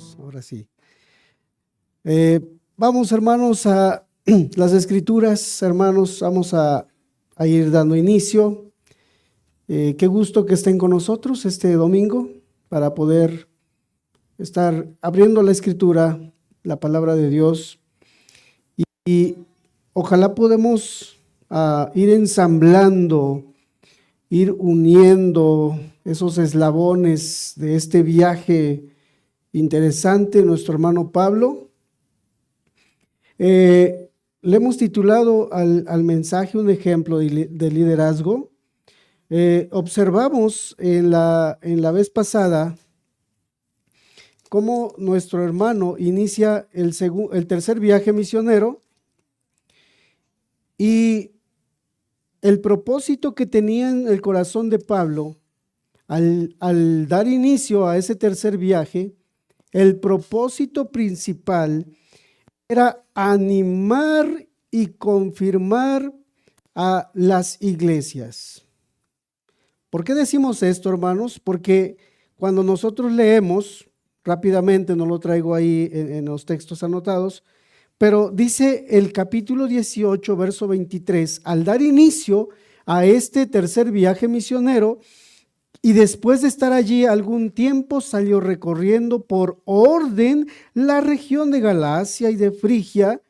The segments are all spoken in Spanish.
Vamos, ahora sí. Vamos, hermanos, a las escrituras, hermanos, vamos a ir dando inicio. Qué gusto que estén con nosotros este domingo para poder estar abriendo la escritura, la palabra de Dios, y ojalá podamos ir ensamblando, ir uniendo esos eslabones de este viaje interesante, nuestro hermano Pablo. Le hemos titulado al mensaje un ejemplo de liderazgo. Observamos en la vez pasada cómo nuestro hermano inicia el tercer viaje misionero y el propósito que tenía en el corazón de Pablo al dar inicio a ese tercer viaje, el propósito principal era animar y confirmar a las iglesias. ¿Por qué decimos esto, hermanos? Porque cuando nosotros leemos, rápidamente, no lo traigo ahí en los textos anotados, pero dice el capítulo 18, verso 23, al dar inicio a este tercer viaje misionero, y después de estar allí algún tiempo salió recorriendo por orden la región de Galacia y de Frigia,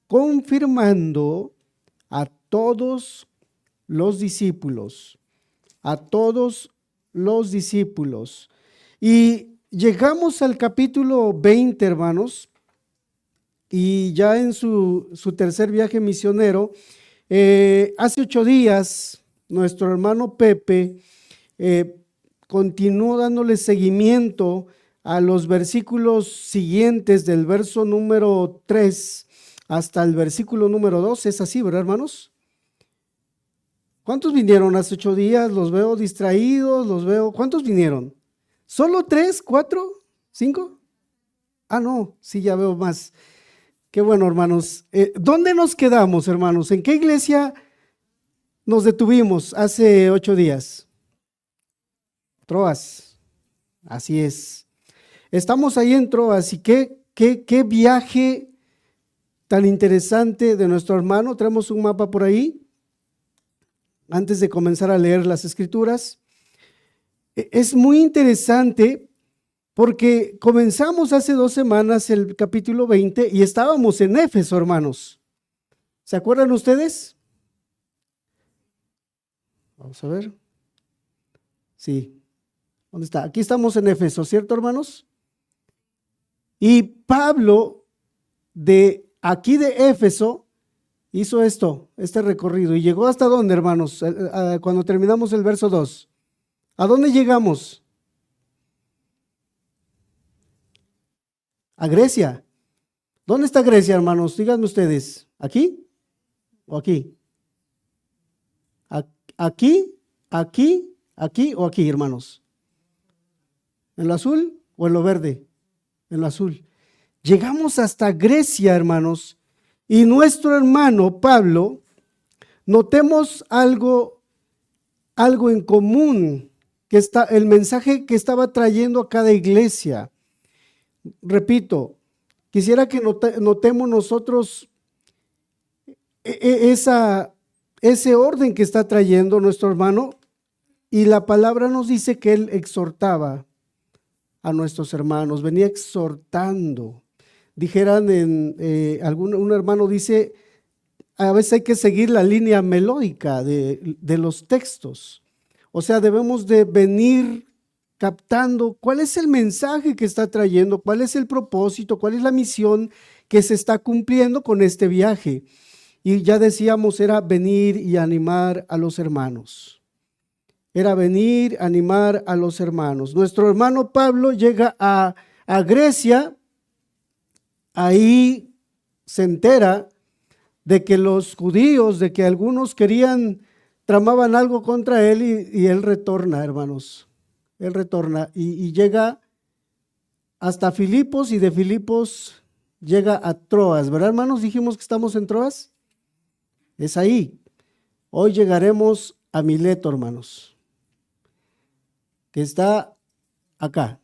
confirmando a todos los discípulos, a todos los discípulos. Y llegamos al capítulo 20, hermanos, y ya en su tercer viaje misionero, hace 8 días, nuestro hermano Pepe continuó dándole seguimiento a los versículos siguientes del verso número 3 hasta el versículo número 2. Es así, ¿verdad, hermanos? ¿Cuántos vinieron hace 8 días? Los veo distraídos, los veo. ¿Cuántos vinieron? ¿Solo 3, 4, 5? Ah, no, sí, ya veo más. Qué bueno, hermanos. ¿Dónde nos quedamos, hermanos? ¿En qué iglesia nos detuvimos hace 8 días? Troas, así es. Estamos ahí en Troas y qué viaje tan interesante de nuestro hermano. Traemos un mapa por ahí, antes de comenzar a leer las escrituras. Es muy interesante porque comenzamos hace 2 semanas el capítulo 20 y estábamos en Éfeso, hermanos. ¿Se acuerdan ustedes? Vamos a ver. Sí. ¿Dónde está? Aquí estamos en Éfeso, ¿cierto, hermanos? Y Pablo, de aquí de Éfeso, hizo este recorrido. ¿Y llegó hasta dónde, hermanos? Cuando terminamos el verso 2. ¿A dónde llegamos? A Grecia. ¿Dónde está Grecia, hermanos? Díganme ustedes. ¿Aquí o aquí? ¿Aquí, aquí o aquí, hermanos? ¿En lo azul o en lo verde? En lo azul. Llegamos hasta Grecia, hermanos, y nuestro hermano Pablo, notemos algo en común, que está el mensaje que estaba trayendo a cada iglesia. Repito, quisiera que notemos nosotros ese orden que está trayendo nuestro hermano, y la palabra nos dice que él exhortaba a nuestros hermanos, venía exhortando. Dijeran un hermano dice, a veces hay que seguir la línea melódica de los textos. O sea, debemos de venir captando cuál es el mensaje que está trayendo, cuál es el propósito, cuál es la misión que se está cumpliendo con este viaje. Y ya decíamos, era venir y animar a los hermanos. Era venir, animar a los hermanos. Nuestro hermano Pablo llega a Grecia, ahí se entera de que los judíos, de que algunos tramaban algo contra él, y él retorna, hermanos. Él retorna y llega hasta Filipos, y de Filipos llega a Troas, ¿verdad, hermanos? Dijimos que estamos en Troas. Es ahí. Hoy llegaremos a Mileto, hermanos, que está acá.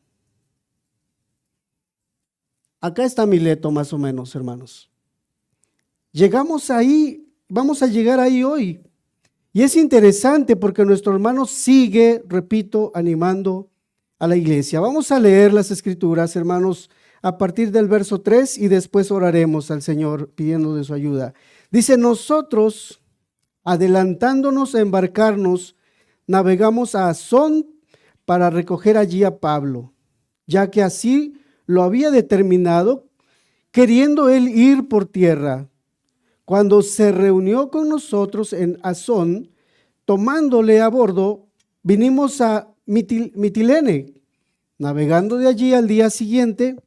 Acá está Mileto más o menos, hermanos. Llegamos ahí, vamos a llegar ahí hoy. Y es interesante porque nuestro hermano sigue, repito, animando a la iglesia. Vamos a leer las escrituras, hermanos, a partir del verso 3 y después oraremos al Señor pidiendo de su ayuda. Dice, nosotros, adelantándonos a embarcarnos, navegamos a Asón para recoger allí a Pablo, ya que así lo había determinado, queriendo él ir por tierra. Cuando se reunió con nosotros en Asón, tomándole a bordo, vinimos a Mitilene. Navegando de allí al día siguiente,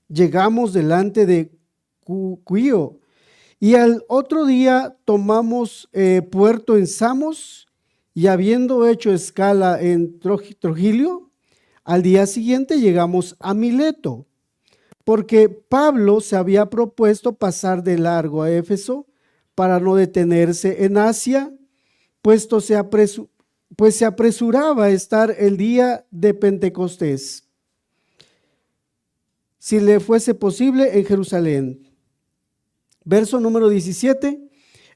llegamos delante de Quío, y al otro día tomamos puerto en Samos, y habiendo hecho escala en Trogilio, al día siguiente llegamos a Mileto, porque Pablo se había propuesto pasar de largo a Éfeso para no detenerse en Asia, pues se apresuraba a estar el día de Pentecostés, si le fuese posible, en Jerusalén. Verso número 17,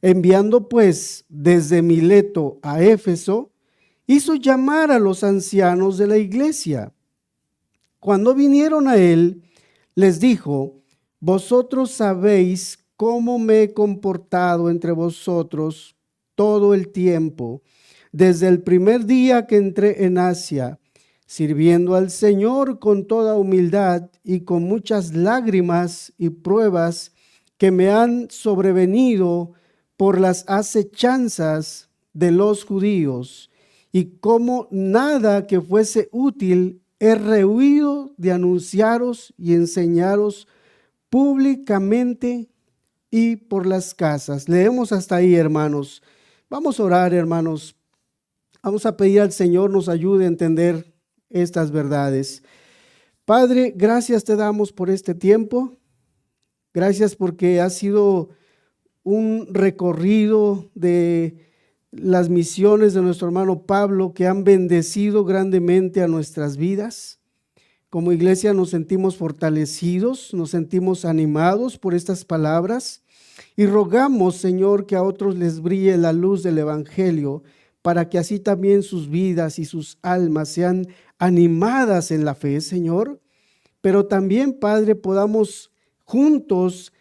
enviando pues desde Mileto a Éfeso, hizo llamar a los ancianos de la iglesia. Cuando vinieron a él, les dijo, vosotros sabéis cómo me he comportado entre vosotros todo el tiempo, desde el primer día que entré en Asia, sirviendo al Señor con toda humildad y con muchas lágrimas y pruebas que me han sobrevenido por las acechanzas de los judíos, y como nada que fuese útil he rehuido de anunciaros y enseñaros públicamente y por las casas. Leemos hasta ahí, hermanos. Vamos a orar, hermanos. Vamos a pedir al Señor nos ayude a entender estas verdades. Padre, gracias te damos por este tiempo. Gracias porque ha sido un recorrido de las misiones de nuestro hermano Pablo que han bendecido grandemente a nuestras vidas. Como iglesia nos sentimos fortalecidos, nos sentimos animados por estas palabras y rogamos, Señor, que a otros les brille la luz del Evangelio para que así también sus vidas y sus almas sean animadas en la fe, Señor. Pero también, Padre, podamos juntos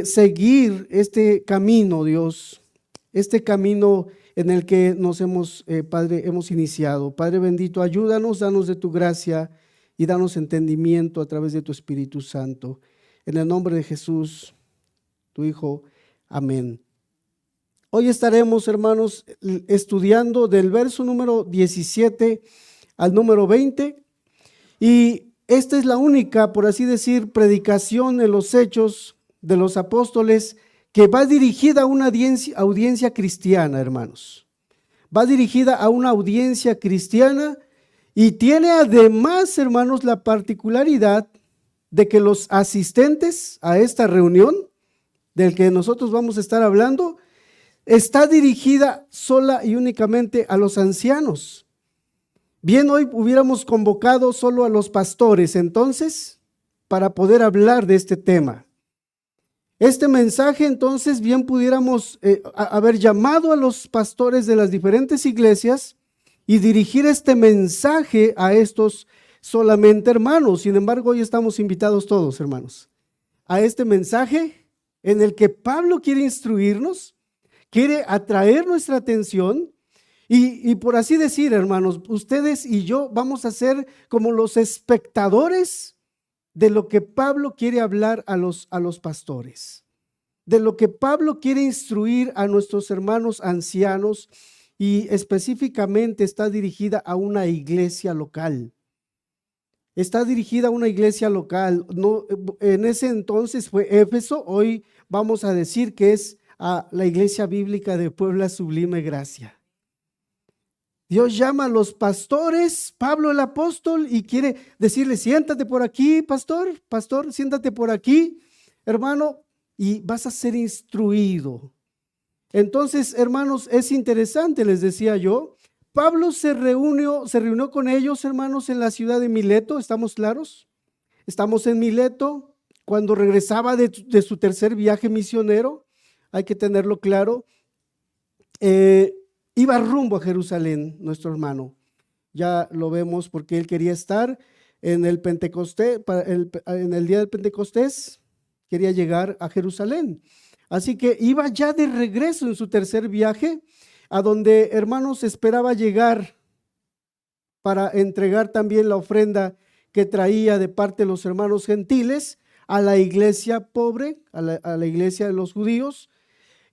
seguir este camino, Dios, este camino en el que nos hemos, Padre, hemos iniciado. Padre bendito, ayúdanos, danos de tu gracia y danos entendimiento a través de tu Espíritu Santo. En el nombre de Jesús, tu Hijo. Amén. Hoy estaremos, hermanos, estudiando del verso número 17 al número 20, y esta es la única, por así decir, predicación en los Hechos de los Apóstoles que va dirigida a una audiencia cristiana, hermanos. Va dirigida a una audiencia cristiana y tiene además, hermanos, la particularidad de que los asistentes a esta reunión del que nosotros vamos a estar hablando está dirigida sola y únicamente a los ancianos. Bien, hoy hubiéramos convocado solo a los pastores, entonces, para poder hablar de este tema. Este mensaje, entonces, bien pudiéramos haber llamado a los pastores de las diferentes iglesias y dirigir este mensaje a estos solamente hermanos. Sin embargo, hoy estamos invitados todos, hermanos, a este mensaje en el que Pablo quiere instruirnos, quiere atraer nuestra atención y por así decir, hermanos, ustedes y yo vamos a ser como los espectadores de lo que Pablo quiere hablar a los pastores, de lo que Pablo quiere instruir a nuestros hermanos ancianos, y específicamente está dirigida a una iglesia local. Está dirigida a una iglesia local. No, en ese entonces fue Éfeso, hoy vamos a decir que es a la iglesia bíblica de Puebla Sublime Gracia. Dios llama a los pastores, Pablo el apóstol, y quiere decirle, siéntate por aquí, pastor, siéntate por aquí, hermano, y vas a ser instruido. Entonces, hermanos, es interesante, les decía yo, Pablo se reunió con ellos, hermanos, en la ciudad de Mileto, ¿estamos claros? Estamos en Mileto, cuando regresaba de su tercer viaje misionero, hay que tenerlo claro, iba rumbo a Jerusalén, nuestro hermano. Ya lo vemos porque él quería estar en el Pentecostés, en el día del Pentecostés, quería llegar a Jerusalén. Así que iba ya de regreso en su tercer viaje, a donde, hermanos, esperaba llegar para entregar también la ofrenda que traía de parte de los hermanos gentiles a la iglesia pobre, a la iglesia de los judíos.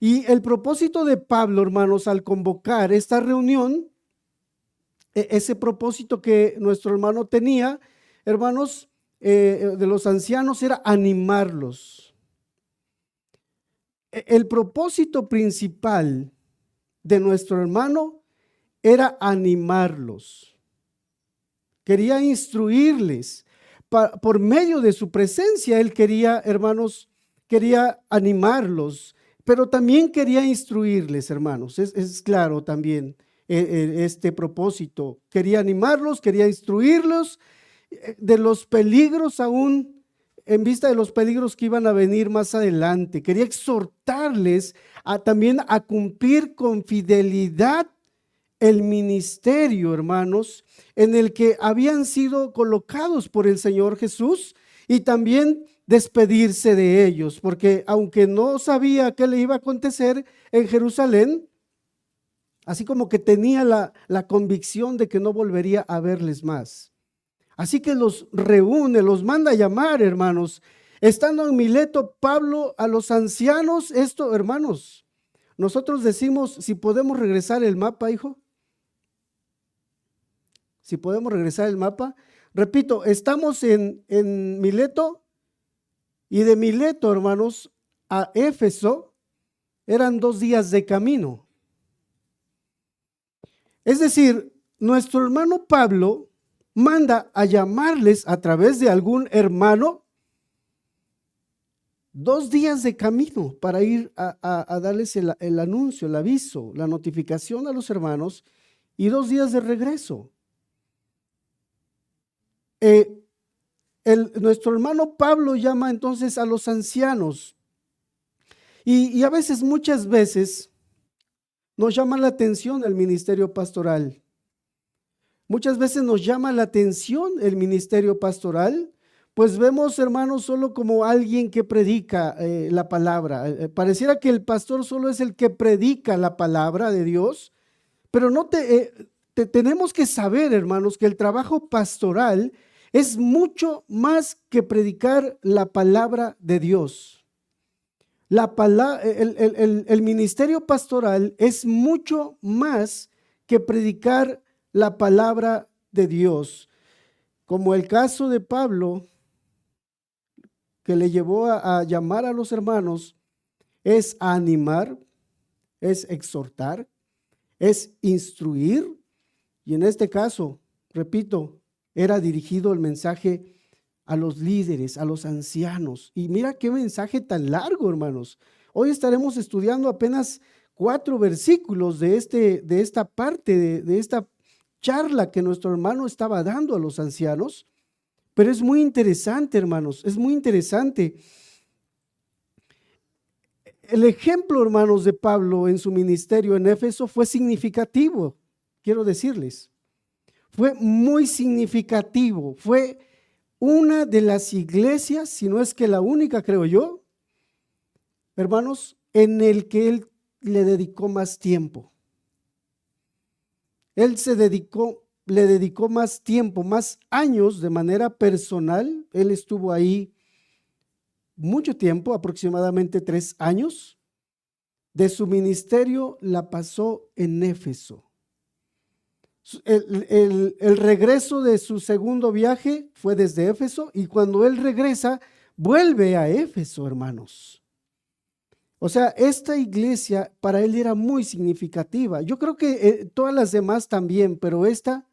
Y el propósito de Pablo, hermanos, al convocar esta reunión, ese propósito que nuestro hermano tenía, hermanos, de los ancianos, era animarlos. El propósito principal de nuestro hermano era animarlos. Quería instruirles. Por medio de su presencia, él quería, hermanos, quería animarlos, pero también quería instruirles, hermanos. Es claro también este propósito. Quería animarlos, quería instruirlos de los peligros aún, en vista de los peligros que iban a venir más adelante. Quería exhortarles también a cumplir con fidelidad el ministerio, hermanos, en el que habían sido colocados por el Señor Jesús, y también despedirse de ellos, porque aunque no sabía qué le iba a acontecer en Jerusalén, así como que tenía la convicción de que no volvería a verles más. Así que los reúne, los manda a llamar, hermanos. Estando en Mileto, Pablo a los ancianos, esto, hermanos, nosotros decimos, si podemos regresar el mapa, hijo. Si podemos regresar el mapa. Repito, estamos en Mileto, y de Mileto, hermanos, a Éfeso eran 2 días de camino. Es decir, nuestro hermano Pablo manda a llamarles a través de algún hermano 2 días de camino para ir a darles el anuncio, el aviso, la notificación a los hermanos, y 2 días de regreso. Nuestro hermano Pablo llama entonces a los ancianos, y a veces, muchas veces, nos llama la atención el ministerio pastoral. Muchas veces nos llama la atención el ministerio pastoral, pues vemos, hermanos, solo como alguien que predica la palabra. Pareciera que el pastor solo es el que predica la palabra de Dios, pero no tenemos que saber, hermanos, que el trabajo pastoral es mucho más que predicar la palabra de Dios. El ministerio pastoral es mucho más que predicar la palabra de Dios. Como el caso de Pablo, que le llevó a llamar a los hermanos, es animar, es exhortar, es instruir, y en este caso, repito, era dirigido el mensaje a los líderes, a los ancianos. Y mira qué mensaje tan largo, hermanos. Hoy estaremos estudiando apenas 4 versículos de esta parte, de esta charla que nuestro hermano estaba dando a los ancianos, pero es muy interesante, hermanos, es muy interesante. El ejemplo, hermanos, de Pablo en su ministerio en Éfeso fue significativo, quiero decirles. Fue muy significativo, fue una de las iglesias, si no es que la única, creo yo, hermanos, en el que él le dedicó más tiempo. Él le dedicó más tiempo, más años de manera personal. Él estuvo ahí mucho tiempo, aproximadamente 3 años. De su ministerio la pasó en Éfeso. El regreso de su segundo viaje fue desde Éfeso, y cuando él regresa, vuelve a Éfeso, hermanos. O sea, esta iglesia para él era muy significativa. Yo creo que todas las demás también, pero esta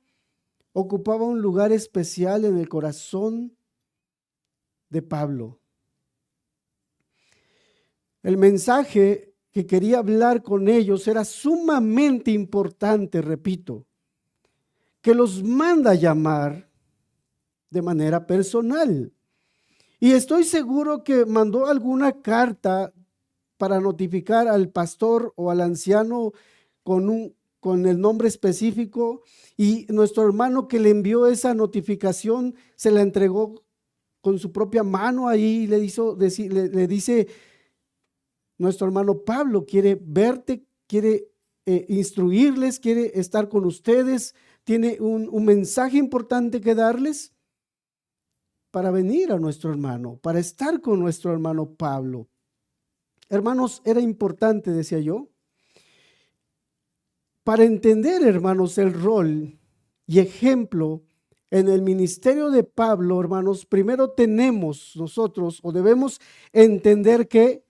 ocupaba un lugar especial en el corazón de Pablo. El mensaje que quería hablar con ellos era sumamente importante, repito, que los manda a llamar de manera personal. Y estoy seguro que mandó alguna carta para notificar al pastor o al anciano con el nombre específico, y nuestro hermano que le envió esa notificación se la entregó con su propia mano ahí, le dice, nuestro hermano Pablo quiere verte, quiere instruirles, quiere estar con ustedes, tiene un mensaje importante que darles para venir a nuestro hermano, para estar con nuestro hermano Pablo. Hermanos, era importante, decía yo, para entender, hermanos, el rol y ejemplo en el ministerio de Pablo, hermanos, primero tenemos nosotros o debemos entender que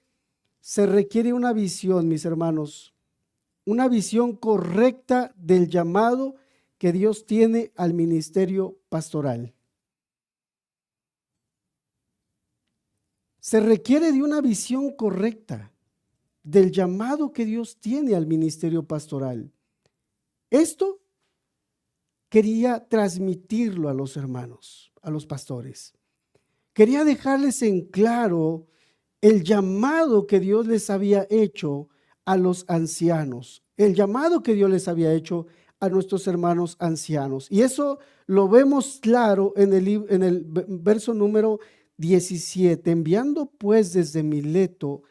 se requiere una visión, mis hermanos, una visión correcta del llamado que Dios tiene al ministerio pastoral. Se requiere de una visión correcta del llamado que Dios tiene al ministerio pastoral. Esto quería transmitirlo a los hermanos, a los pastores. Quería dejarles en claro el llamado que Dios les había hecho a los ancianos, el llamado que Dios les había hecho a nuestros hermanos ancianos. Y eso lo vemos claro en el verso número 17. Enviando pues desde Mileto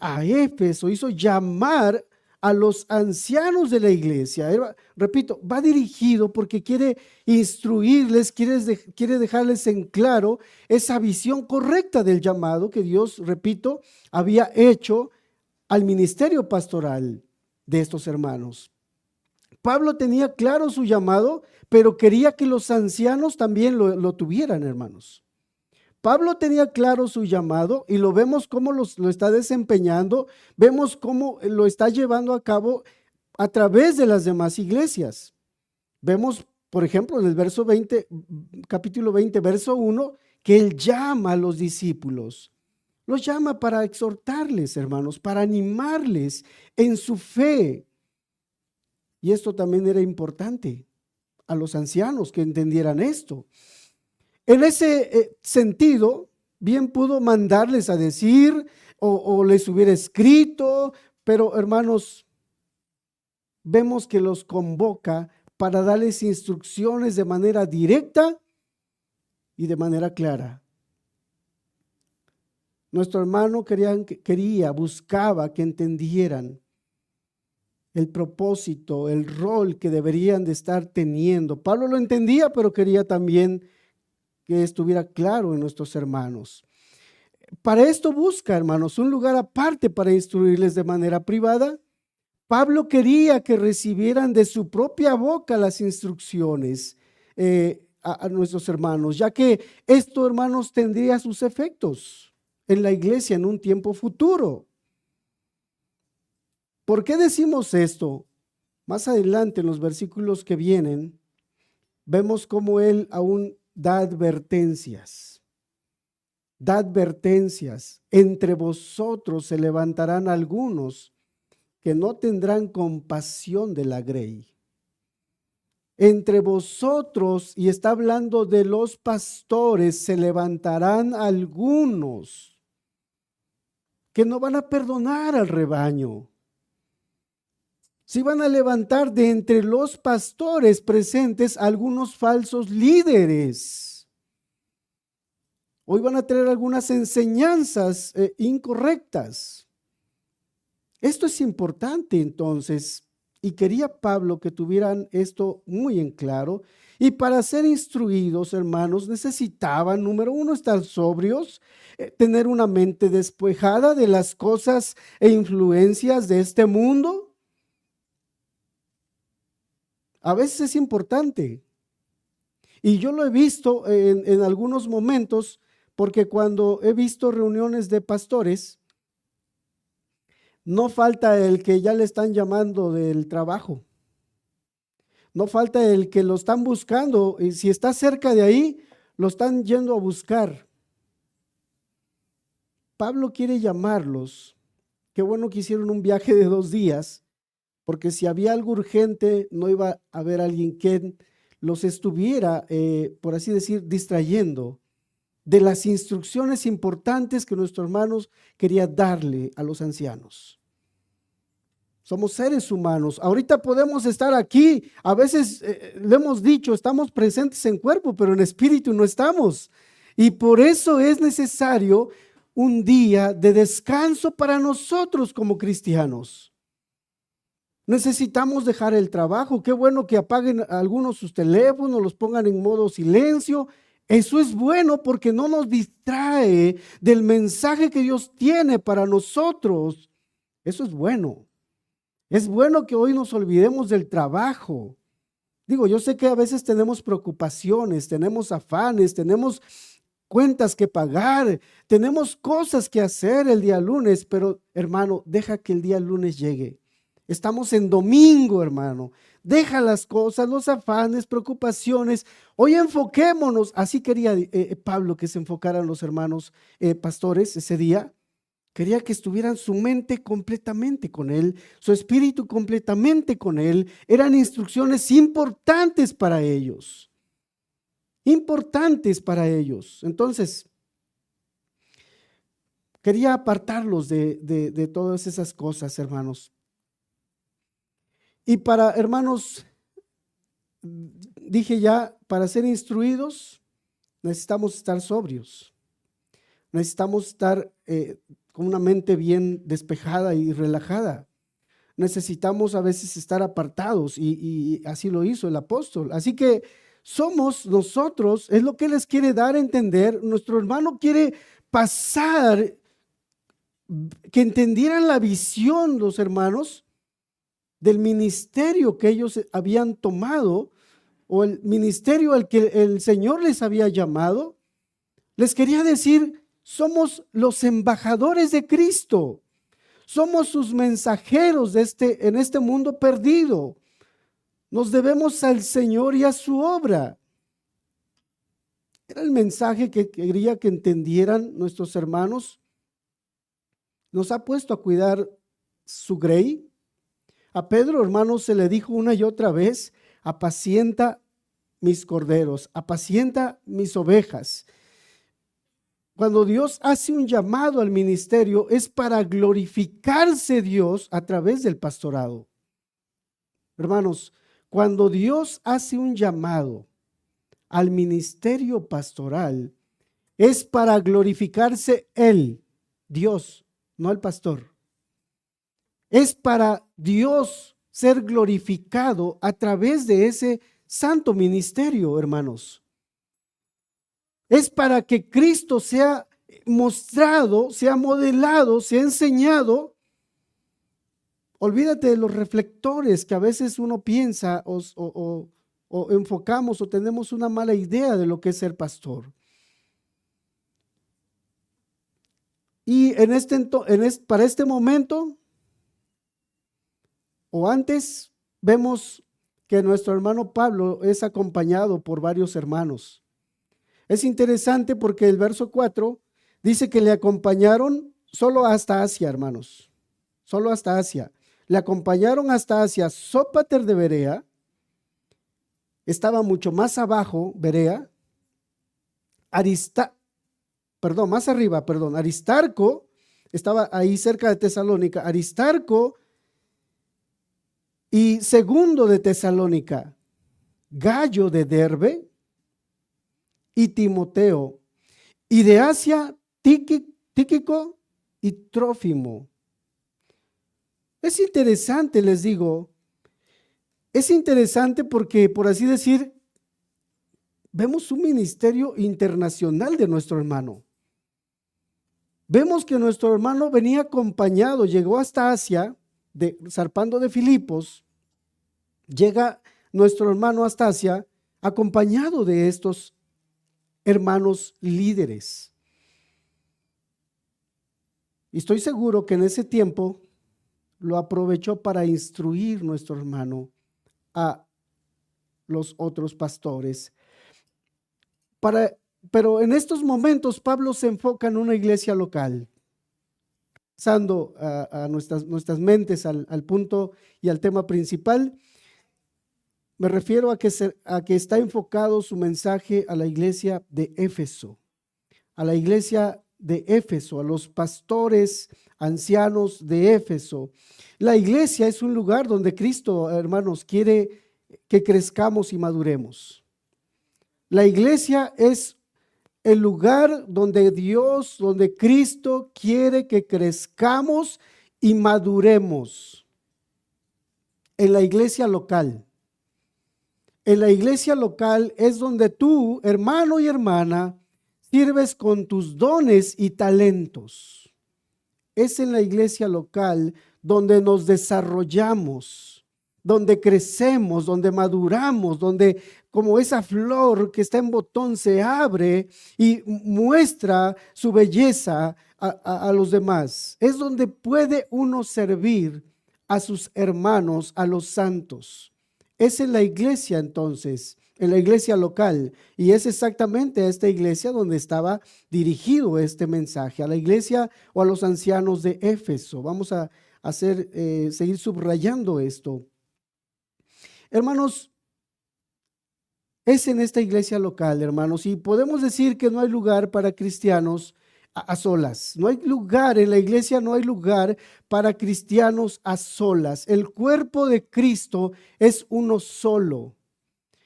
a Éfeso, hizo llamar a los ancianos de la iglesia. Repito, va dirigido porque quiere instruirles, quiere dejarles en claro esa visión correcta del llamado que Dios, repito, había hecho al ministerio pastoral de estos hermanos. Pablo tenía claro su llamado, pero quería que los ancianos también lo tuvieran, hermanos. Pablo tenía claro su llamado y lo vemos cómo lo está desempeñando, vemos cómo lo está llevando a cabo a través de las demás iglesias. Vemos, por ejemplo, en el verso 20, capítulo 20, verso 1, que él llama a los discípulos. Los llama para exhortarles, hermanos, para animarles en su fe. Y esto también era importante a los ancianos que entendieran esto. En ese sentido, bien pudo mandarles a decir o les hubiera escrito, pero hermanos, vemos que los convoca para darles instrucciones de manera directa y de manera clara. Nuestro hermano buscaba que entendieran el propósito, el rol que deberían de estar teniendo. Pablo lo entendía, pero quería también que estuviera claro en nuestros hermanos. Para esto busca, hermanos, un lugar aparte para instruirles de manera privada. Pablo quería que recibieran de su propia boca las instrucciones a nuestros hermanos, ya que esto, hermanos, tendría sus efectos en la iglesia en un tiempo futuro. ¿Por qué decimos esto? Más adelante, en los versículos que vienen, vemos cómo él aún da advertencias. Da advertencias. Entre vosotros se levantarán algunos que no tendrán compasión de la grey. Entre vosotros, y está hablando de los pastores, se levantarán algunos que no van a perdonar al rebaño. Se van a levantar de entre los pastores presentes algunos falsos líderes. Hoy van a traer algunas enseñanzas incorrectas. Esto es importante entonces, y quería Pablo que tuvieran esto muy en claro. Y para ser instruidos, hermanos, necesitaban, número uno, estar sobrios, tener una mente despojada de las cosas e influencias de este mundo. A veces es importante, y yo lo he visto en algunos momentos, porque cuando he visto reuniones de pastores, no falta el que ya le están llamando del trabajo, no falta el que lo están buscando, y si está cerca de ahí, lo están yendo a buscar. Pablo quiere llamarlos. Qué bueno que hicieron un viaje de 2 días, porque si había algo urgente, no iba a haber alguien que los estuviera, por así decir, distrayendo de las instrucciones importantes que nuestro hermano quería darle a los ancianos. Somos seres humanos. Ahorita podemos estar aquí. A veces le hemos dicho, estamos presentes en cuerpo, pero en espíritu no estamos. Y por eso es necesario un día de descanso para nosotros como cristianos. Necesitamos dejar el trabajo. Qué bueno que apaguen algunos sus teléfonos, los pongan en modo silencio. Eso es bueno porque no nos distrae del mensaje que Dios tiene para nosotros. Eso es bueno. Es bueno que hoy nos olvidemos del trabajo. Digo, yo sé que a veces tenemos preocupaciones, tenemos afanes, tenemos cuentas que pagar, tenemos cosas que hacer el día lunes, pero hermano, deja que el día lunes llegue. Estamos en domingo, hermano. Deja las cosas, los afanes, preocupaciones. Hoy enfoquémonos. Así quería Pablo que se enfocaran los hermanos pastores ese día. Quería que estuvieran su mente completamente con él, su espíritu completamente con él. Eran instrucciones importantes para ellos. Importantes para ellos. Entonces, quería apartarlos de todas esas cosas, hermanos. Y para, hermanos, dije ya, para ser instruidos, necesitamos estar sobrios. Necesitamos estar con una mente bien despejada y relajada. Necesitamos a veces estar apartados y así lo hizo el apóstol. Así que somos nosotros, es lo que les quiere dar a entender. Nuestro hermano quiere pasar, que entendieran la visión los hermanos del ministerio que ellos habían tomado o el ministerio al que el Señor les había llamado. Les quería decir, somos los embajadores de Cristo. Somos sus mensajeros en este mundo perdido. Nos debemos al Señor y a su obra. Era el mensaje que quería que entendieran nuestros hermanos. Nos ha puesto a cuidar su grey. A Pedro, hermanos, se le dijo una y otra vez, apacienta mis corderos, apacienta mis ovejas. Cuando Dios hace un llamado al ministerio, es para glorificarse Dios a través del pastorado. Hermanos, cuando Dios hace un llamado al ministerio pastoral, es para glorificarse Él, Dios, no el pastor. Es para Dios ser glorificado a través de ese santo ministerio, hermanos. Es para que Cristo sea mostrado, sea modelado, sea enseñado. Olvídate de los reflectores que a veces uno piensa o enfocamos o tenemos una mala idea de lo que es ser pastor. Y para este momento o antes vemos que nuestro hermano Pablo es acompañado por varios hermanos. Es interesante porque el verso 4 dice que le acompañaron solo hasta Asia, hermanos. Solo hasta Asia. Le acompañaron hasta Asia. Sópater de Berea estaba mucho más abajo, Berea. Aristarco estaba ahí cerca de Tesalónica. Aristarco y Segundo de Tesalónica. Gallo de Derbe y Timoteo, y de Asia, Tíquico y Trófimo. Es interesante, les digo, es interesante porque, por así decir, vemos un ministerio internacional de nuestro hermano. Vemos que nuestro hermano venía acompañado, llegó hasta Asia, zarpando de Filipos, llega nuestro hermano hasta Asia, acompañado de estos hermanos líderes. Y estoy seguro que en ese tiempo lo aprovechó para instruir nuestro hermano a los otros pastores. Pero en estos momentos Pablo se enfoca en una iglesia local, pasando a nuestras mentes al punto y al tema principal. Me refiero a que está enfocado su mensaje a la iglesia de Éfeso. a la iglesia de Éfeso, a los pastores ancianos de Éfeso. La iglesia es un lugar donde Cristo, hermanos, quiere que crezcamos y maduremos. La iglesia es el lugar donde Dios, donde Cristo quiere que crezcamos y maduremos. En la iglesia local. En la iglesia local es donde tú, hermano y hermana, sirves con tus dones y talentos. Es en la iglesia local donde nos desarrollamos, donde crecemos, donde maduramos, donde como esa flor que está en botón se abre y muestra su belleza a los demás. Es donde puede uno servir a sus hermanos, a los santos. Es en la iglesia entonces, en la iglesia local. Y es exactamente a esta iglesia donde estaba dirigido este mensaje, a la iglesia o a los ancianos de Éfeso. Vamos a seguir subrayando esto. Hermanos, es en esta iglesia local, hermanos, y podemos decir que no hay lugar para cristianos a solas. No hay lugar en la iglesia, no hay lugar para cristianos a solas. El cuerpo de Cristo es uno solo.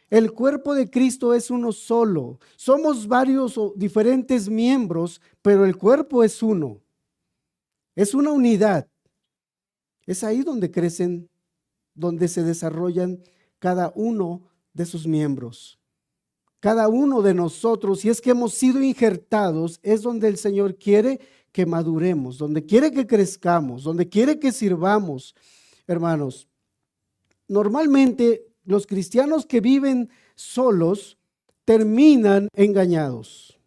El cuerpo de Cristo es uno solo. Somos varios o diferentes miembros, pero el cuerpo es uno. Es una unidad. Es ahí donde crecen, donde se desarrollan cada uno de sus miembros. Cada uno de nosotros, si es que hemos sido injertados, es donde el Señor quiere que maduremos, donde quiere que crezcamos, donde quiere que sirvamos. Hermanos, normalmente los cristianos que viven solos terminan engañados.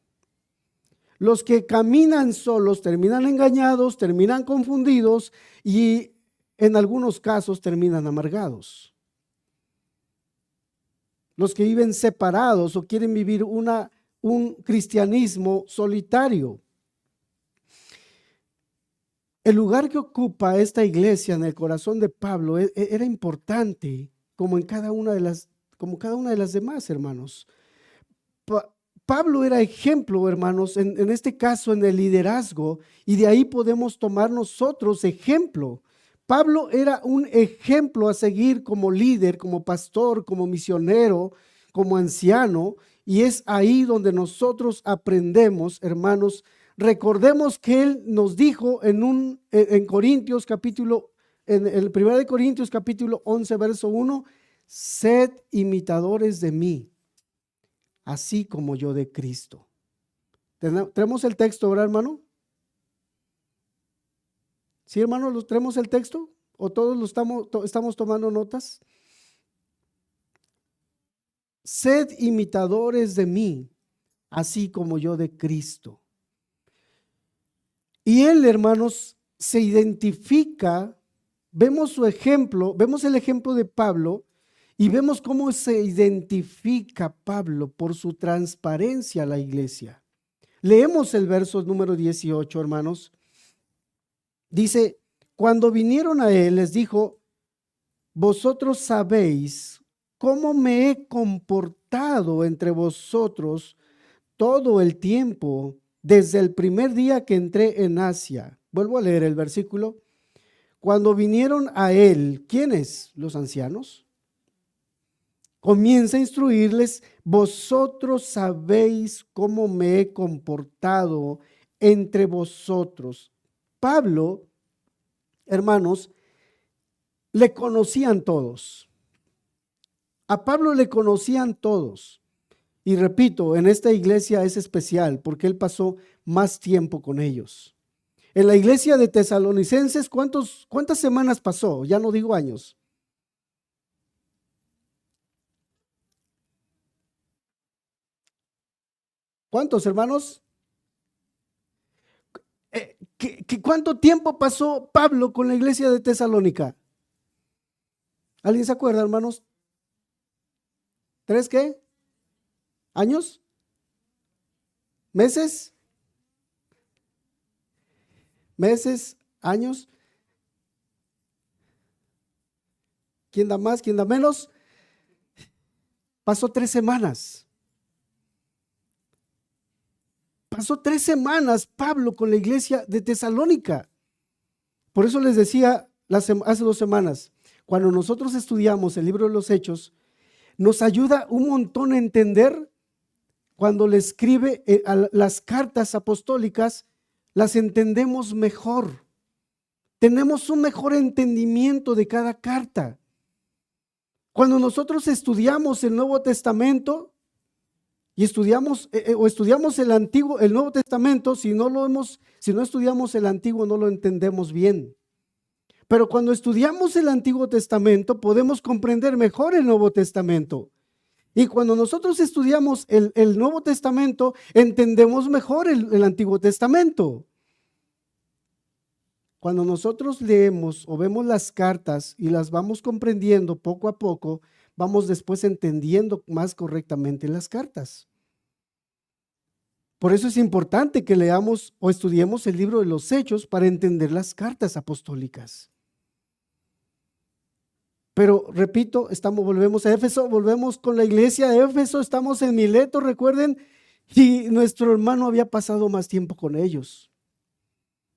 Los que caminan solos terminan engañados, terminan confundidos y en algunos casos terminan amargados. Los que viven separados o quieren vivir un cristianismo solitario. El lugar que ocupa esta iglesia en el corazón de Pablo era importante, como cada una de las demás, hermanos. Pablo era ejemplo, hermanos, en este caso en el liderazgo, y de ahí podemos tomar nosotros ejemplo. Pablo era un ejemplo a seguir como líder, como pastor, como misionero, como anciano, y es ahí donde nosotros aprendemos, hermanos. Recordemos que él nos dijo en Corintios capítulo, en el 1 de Corintios capítulo 11, verso 1, sed imitadores de mí, así como yo de Cristo. ¿Tenemos el texto ahora, hermano? ¿Sí, hermano, tenemos el texto? ¿O todos estamos tomando notas? Sed imitadores de mí, así como yo de Cristo. Y él, hermanos, se identifica, vemos su ejemplo, vemos el ejemplo de Pablo y vemos cómo se identifica Pablo por su transparencia a la iglesia. Leemos el verso número 18, hermanos. Dice, cuando vinieron a él, les dijo, vosotros sabéis cómo me he comportado entre vosotros todo el tiempo, desde el primer día que entré en Asia. Vuelvo a leer el versículo. Cuando vinieron a él, ¿quiénes? Los ancianos. Comienza a instruirles, vosotros sabéis cómo me he comportado entre vosotros. Pablo, hermanos, le conocían todos. A Pablo le conocían todos. Y repito, en esta iglesia es especial porque él pasó más tiempo con ellos. En la iglesia de Tesalonicenses, ¿cuántas semanas pasó? Ya no digo años. ¿Cuántos, hermanos? ¿Cuánto tiempo pasó Pablo con la iglesia de Tesalónica? ¿Alguien se acuerda, hermanos? ¿3 qué? ¿Años? ¿Meses? ¿Meses? ¿Años? ¿Quién da más? ¿Quién da menos? Pasó 3 semanas. Pasó 3 semanas Pablo con la iglesia de Tesalónica. Por eso les decía hace 2 semanas, cuando nosotros estudiamos el libro de los Hechos, nos ayuda un montón a entender cuando le escribe las cartas apostólicas, las entendemos mejor. Tenemos un mejor entendimiento de cada carta. Cuando nosotros estudiamos el Nuevo Testamento y estudiamos el Nuevo Testamento, si no estudiamos el Antiguo, no lo entendemos bien. Pero cuando estudiamos el Antiguo Testamento, podemos comprender mejor el Nuevo Testamento. Y cuando nosotros estudiamos el Nuevo Testamento, entendemos mejor el Antiguo Testamento. Cuando nosotros leemos o vemos las cartas y las vamos comprendiendo poco a poco, vamos después entendiendo más correctamente las cartas. Por eso es importante que leamos o estudiemos el libro de los Hechos para entender las cartas apostólicas. Pero repito, volvemos a Éfeso, volvemos con la iglesia de Éfeso, estamos en Mileto, recuerden, y nuestro hermano había pasado más tiempo con ellos.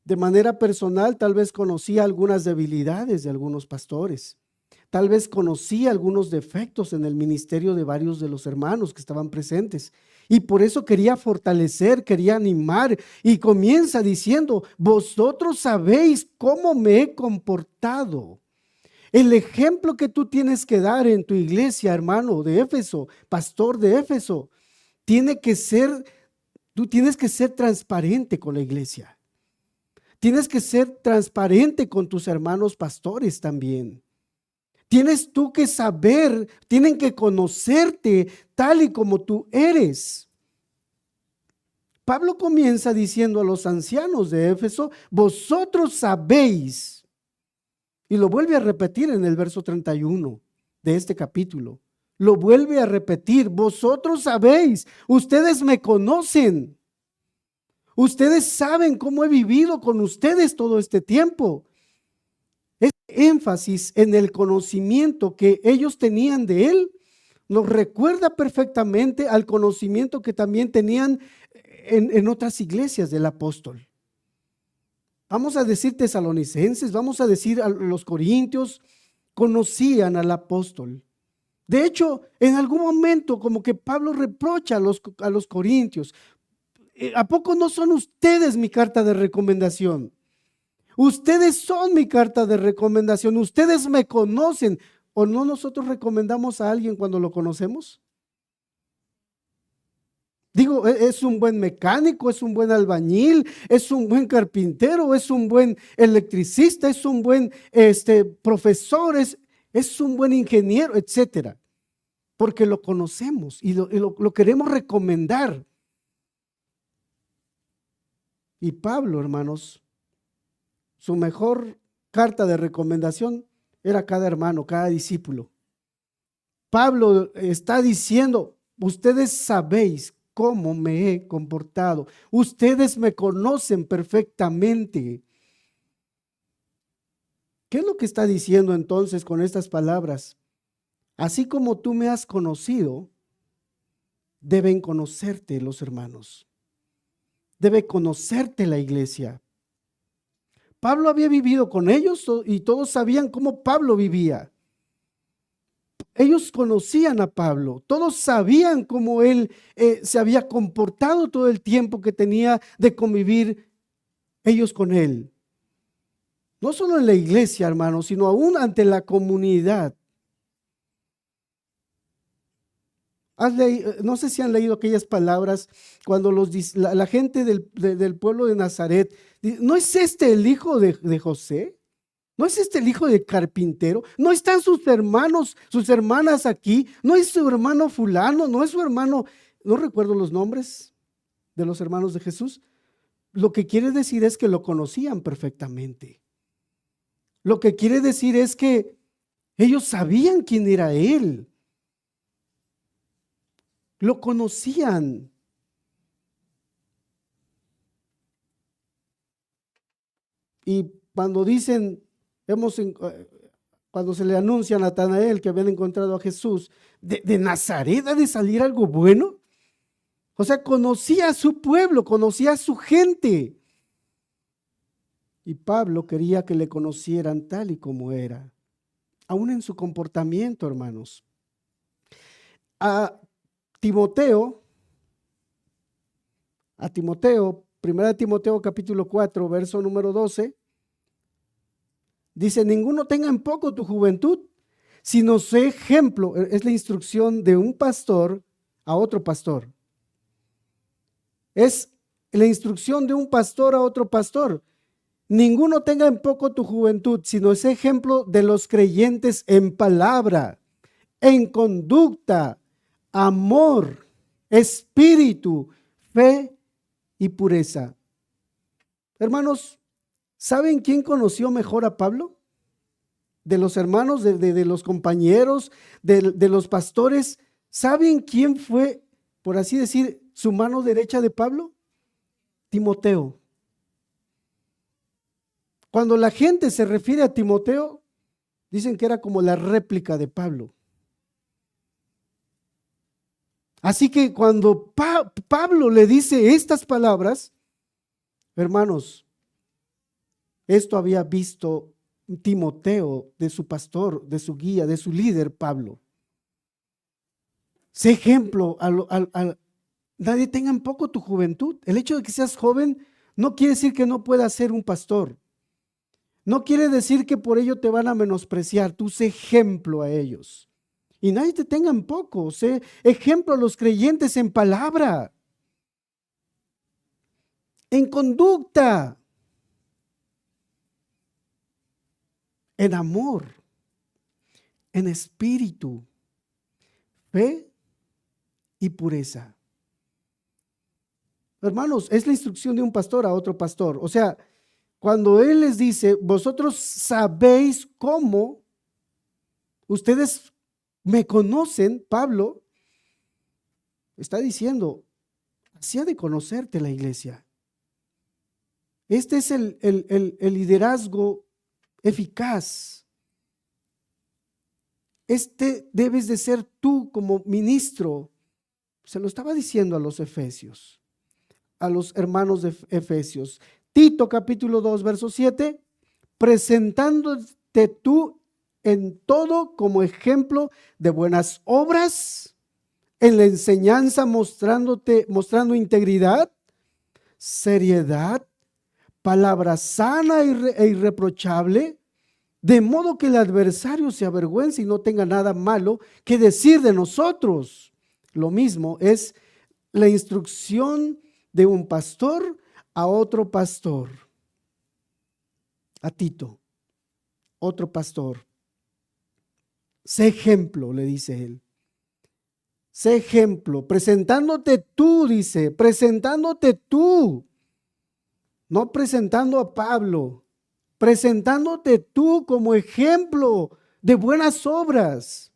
De manera personal, tal vez conocía algunas debilidades de algunos pastores, tal vez conocía algunos defectos en el ministerio de varios de los hermanos que estaban presentes, y por eso quería fortalecer, quería animar, y comienza diciendo: vosotros sabéis cómo me he comportado. El ejemplo que tú tienes que dar en tu iglesia, hermano de Éfeso, pastor de Éfeso, tú tienes que ser transparente con la iglesia. Tienes que ser transparente con tus hermanos pastores también. Tienes tú que saber, tienen que conocerte tal y como tú eres. Pablo comienza diciendo a los ancianos de Éfeso: vosotros sabéis. Y lo vuelve a repetir en el verso 31 de este capítulo. Lo vuelve a repetir: vosotros sabéis, ustedes me conocen. Ustedes saben cómo he vivido con ustedes todo este tiempo. Este énfasis en el conocimiento que ellos tenían de él nos recuerda perfectamente al conocimiento que también tenían en otras iglesias del apóstol. Vamos a decir tesalonicenses, vamos a decir a los corintios, conocían al apóstol. De hecho, en algún momento como que Pablo reprocha a los corintios: ¿a poco no son ustedes mi carta de recomendación? Ustedes son mi carta de recomendación, ustedes me conocen. ¿O no nosotros recomendamos a alguien cuando lo conocemos? Digo, es un buen mecánico, es un buen albañil, es un buen carpintero, es un buen electricista, es un buen profesor, es un buen ingeniero, etcétera. Porque lo conocemos y lo queremos recomendar. Y Pablo, hermanos, su mejor carta de recomendación era cada hermano, cada discípulo. Pablo está diciendo: ustedes sabéis cómo me he comportado. Ustedes me conocen perfectamente. ¿Qué es lo que está diciendo entonces con estas palabras? Así como tú me has conocido, deben conocerte los hermanos. Debe conocerte la iglesia. Pablo había vivido con ellos y todos sabían cómo Pablo vivía. Ellos conocían a Pablo, todos sabían cómo él se había comportado todo el tiempo que tenía de convivir ellos con él. No solo en la iglesia, hermanos, sino aún ante la comunidad. No sé si han leído aquellas palabras cuando la gente del pueblo de Nazaret dice: ¿no es este el hijo de José? ¿No es este el hijo de carpintero? ¿No están sus hermanos, sus hermanas aquí? ¿No es su hermano fulano? ¿No es su hermano? No recuerdo los nombres de los hermanos de Jesús. Lo que quiere decir es que lo conocían perfectamente. Lo que quiere decir es que ellos sabían quién era él. Lo conocían. Y cuando dicen, cuando se le anuncia a Natanael que habían encontrado a Jesús, ¿de Nazaret ha de salir algo bueno? O sea, conocía a su pueblo, conocía a su gente. Y Pablo quería que le conocieran tal y como era, aún en su comportamiento, hermanos. A Timoteo, primera de Timoteo capítulo 4, verso número 12, dice, ninguno tenga en poco tu juventud, sino sé ejemplo. Es la instrucción de un pastor a otro pastor. Es la instrucción de un pastor a otro pastor. Ninguno tenga en poco tu juventud, sino es ejemplo de los creyentes en palabra, en conducta, amor, espíritu, fe y pureza. Hermanos, ¿saben quién conoció mejor a Pablo? De los hermanos, de los compañeros, de los pastores. ¿Saben quién fue, por así decir, su mano derecha de Pablo? Timoteo. Cuando la gente se refiere a Timoteo, dicen que era como la réplica de Pablo. Así que cuando Pablo le dice estas palabras, hermanos, esto había visto Timoteo de su pastor, de su guía, de su líder Pablo. Sé ejemplo, nadie tenga en poco tu juventud. El hecho de que seas joven no quiere decir que no puedas ser un pastor. No quiere decir que por ello te van a menospreciar. Tú sé ejemplo a ellos. Y nadie te tenga en poco. Sé ejemplo a los creyentes en palabra, en conducta, en amor, en espíritu, fe y pureza. Hermanos, es la instrucción de un pastor a otro pastor. O sea, cuando él les dice, vosotros sabéis cómo, ustedes me conocen, Pablo está diciendo, así ha de conocerte la iglesia. Este es el liderazgo eficaz. Este debes de ser tú como ministro. Se lo estaba diciendo a los efesios, a los hermanos de Efesios. Tito capítulo 2, verso 7, presentándote tú en todo como ejemplo de buenas obras, en la enseñanza mostrando integridad, seriedad, palabra sana e irreprochable, de modo que el adversario se avergüence y no tenga nada malo que decir de nosotros. Lo mismo es la instrucción de un pastor a otro pastor, a Tito, otro pastor. Sé ejemplo, le dice él. Sé ejemplo, presentándote tú, dice, presentándote tú, no presentando a Pablo, presentándote tú como ejemplo de buenas obras.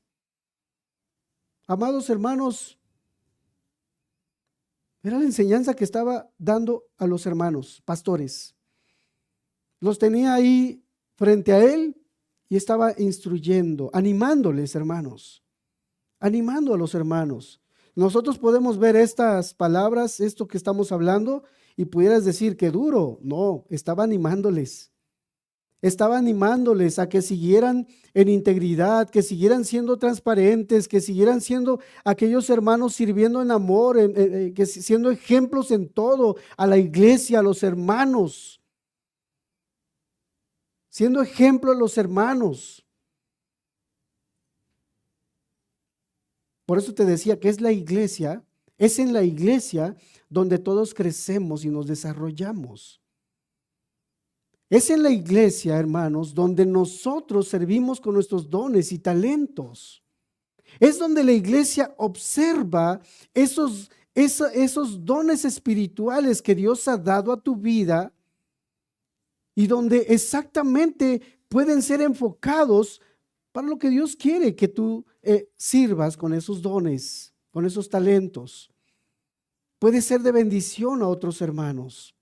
Amados hermanos, era la enseñanza que estaba dando a los hermanos, pastores. Los tenía ahí frente a él y estaba instruyendo, animándoles, hermanos, animando a los hermanos. Nosotros podemos ver estas palabras, esto que estamos hablando, y pudieras decir que duro. No, estaba animándoles. Estaba animándoles a que siguieran en integridad, que siguieran siendo transparentes, que siguieran siendo aquellos hermanos sirviendo en amor, que siendo ejemplos en todo, a la iglesia, a los hermanos. Siendo ejemplo a los hermanos. Por eso te decía que es la iglesia, es en la iglesia donde todos crecemos y nos desarrollamos. Es en la iglesia, hermanos, donde nosotros servimos con nuestros dones y talentos. Es donde la iglesia observa esos dones espirituales que Dios ha dado a tu vida y donde exactamente pueden ser enfocados para lo que Dios quiere que tú sirvas con esos dones, con esos talentos. Puede ser de bendición a otros hermanos.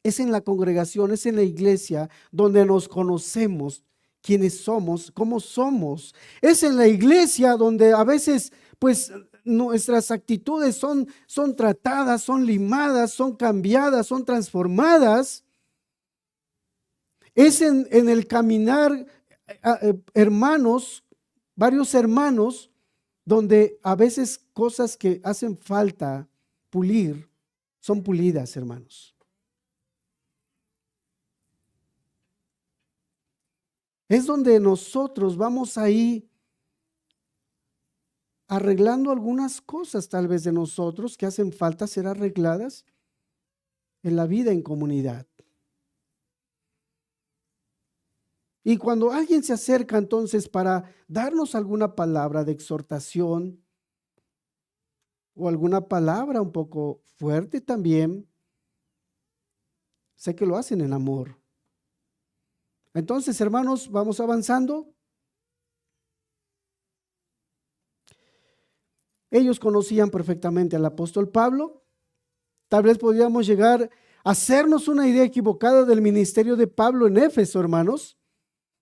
Es en la congregación, es en la iglesia donde nos conocemos quiénes somos, cómo somos. Es en la iglesia donde a veces pues nuestras actitudes son tratadas, son limadas, son cambiadas, son transformadas. Es en el caminar, hermanos, varios hermanos, donde a veces cosas que hacen falta pulir, son pulidas, hermanos. Es donde nosotros vamos ahí arreglando algunas cosas tal vez de nosotros que hacen falta ser arregladas en la vida en comunidad. Y cuando alguien se acerca entonces para darnos alguna palabra de exhortación o alguna palabra un poco fuerte también, sé que lo hacen en amor. Entonces, hermanos, vamos avanzando. Ellos conocían perfectamente al apóstol Pablo. Tal vez podríamos llegar a hacernos una idea equivocada del ministerio de Pablo en Éfeso, hermanos.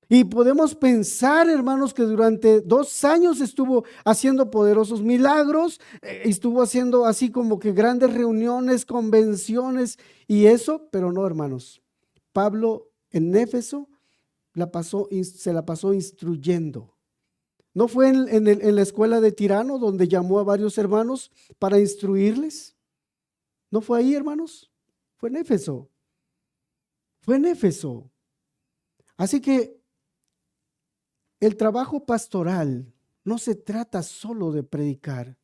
Y podemos pensar, hermanos, que durante 2 años estuvo haciendo poderosos milagros, estuvo haciendo así como que grandes reuniones, convenciones y eso, pero no, hermanos. Pablo en Éfeso se la pasó instruyendo. ¿No fue en la escuela de Tirano donde llamó a varios hermanos para instruirles? ¿No fue ahí, hermanos? Fue en Éfeso. Fue en Éfeso. Así que el trabajo pastoral no se trata solo de predicar,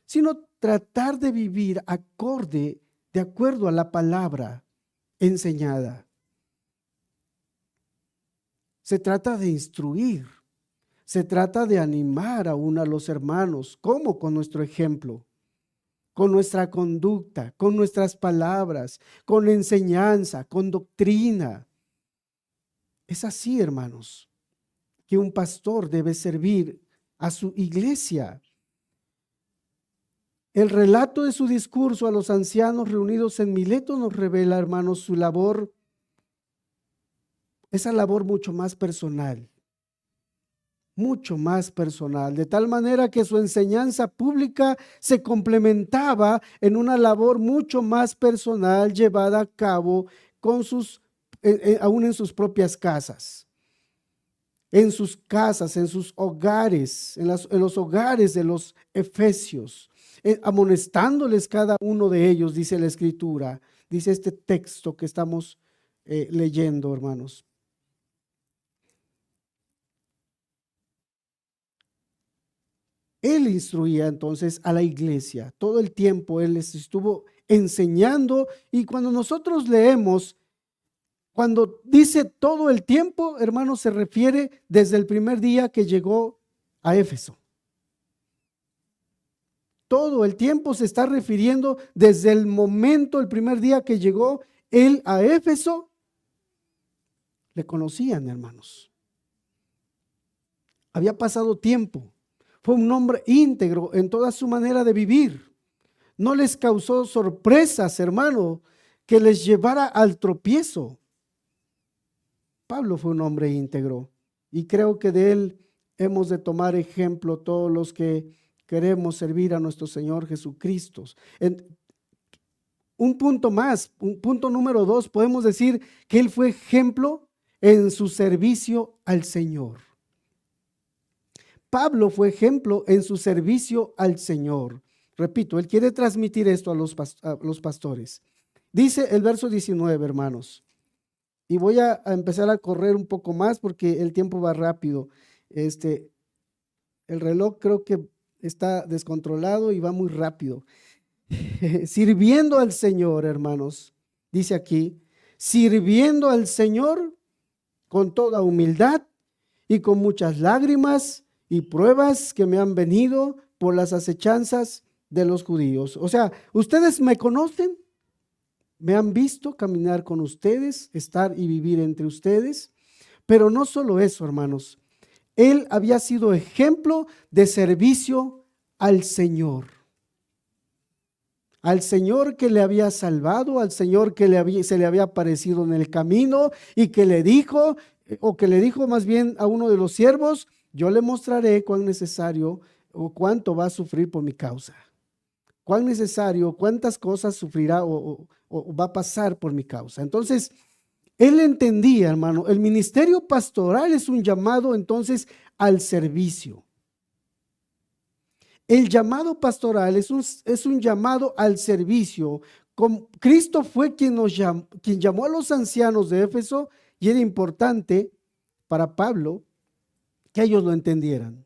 sino tratar de vivir de acuerdo a la palabra enseñada. Se trata de instruir, se trata de animar aún a los hermanos, como con nuestro ejemplo, con nuestra conducta, con nuestras palabras, con enseñanza, con doctrina. Es así, hermanos, que un pastor debe servir a su iglesia. El relato de su discurso a los ancianos reunidos en Mileto nos revela, hermanos, su labor, esa labor mucho más personal, de tal manera que su enseñanza pública se complementaba en una labor mucho más personal llevada a cabo aún en sus propias casas. En sus casas, en sus hogares, en los hogares de los efesios, amonestándoles cada uno de ellos, dice la Escritura, dice este texto que estamos leyendo, hermanos. Él instruía entonces a la iglesia, todo el tiempo él les estuvo enseñando, y cuando nosotros leemos, cuando dice todo el tiempo, hermanos, se refiere desde el primer día que llegó a Éfeso. Todo el tiempo se está refiriendo desde el momento, el primer día que llegó él a Éfeso. Le conocían, hermanos. Había pasado tiempo. Fue un hombre íntegro en toda su manera de vivir. No les causó sorpresas, hermano, que les llevara al tropiezo. Pablo fue un hombre íntegro y creo que de él hemos de tomar ejemplo todos los que queremos servir a nuestro Señor Jesucristo. Un punto más, un punto número 2, podemos decir que él fue ejemplo en su servicio al Señor. Pablo fue ejemplo en su servicio al Señor. Repito, él quiere transmitir esto a los pastores. Dice el verso 19, hermanos. Y voy a empezar a correr un poco más porque el tiempo va rápido. El reloj creo que está descontrolado y va muy rápido. Sirviendo al Señor, hermanos, dice aquí, sirviendo al Señor con toda humildad y con muchas lágrimas y pruebas que me han venido por las acechanzas de los judíos. O sea, ustedes me conocen. Me han visto caminar con ustedes, estar y vivir entre ustedes, pero no solo eso, hermanos. Él había sido ejemplo de servicio al Señor que le había salvado, al Señor que se le había aparecido en el camino y que le dijo más bien a uno de los siervos, yo le mostraré cuán necesario o cuánto va a sufrir por mi causa. Cuán necesario, cuántas cosas sufrirá o va a pasar por mi causa. Entonces, él entendía, hermano, el ministerio pastoral es un llamado entonces al servicio. El llamado pastoral es un llamado al servicio. Cristo fue quien llamó a los ancianos de Éfeso, y era importante para Pablo que ellos lo entendieran.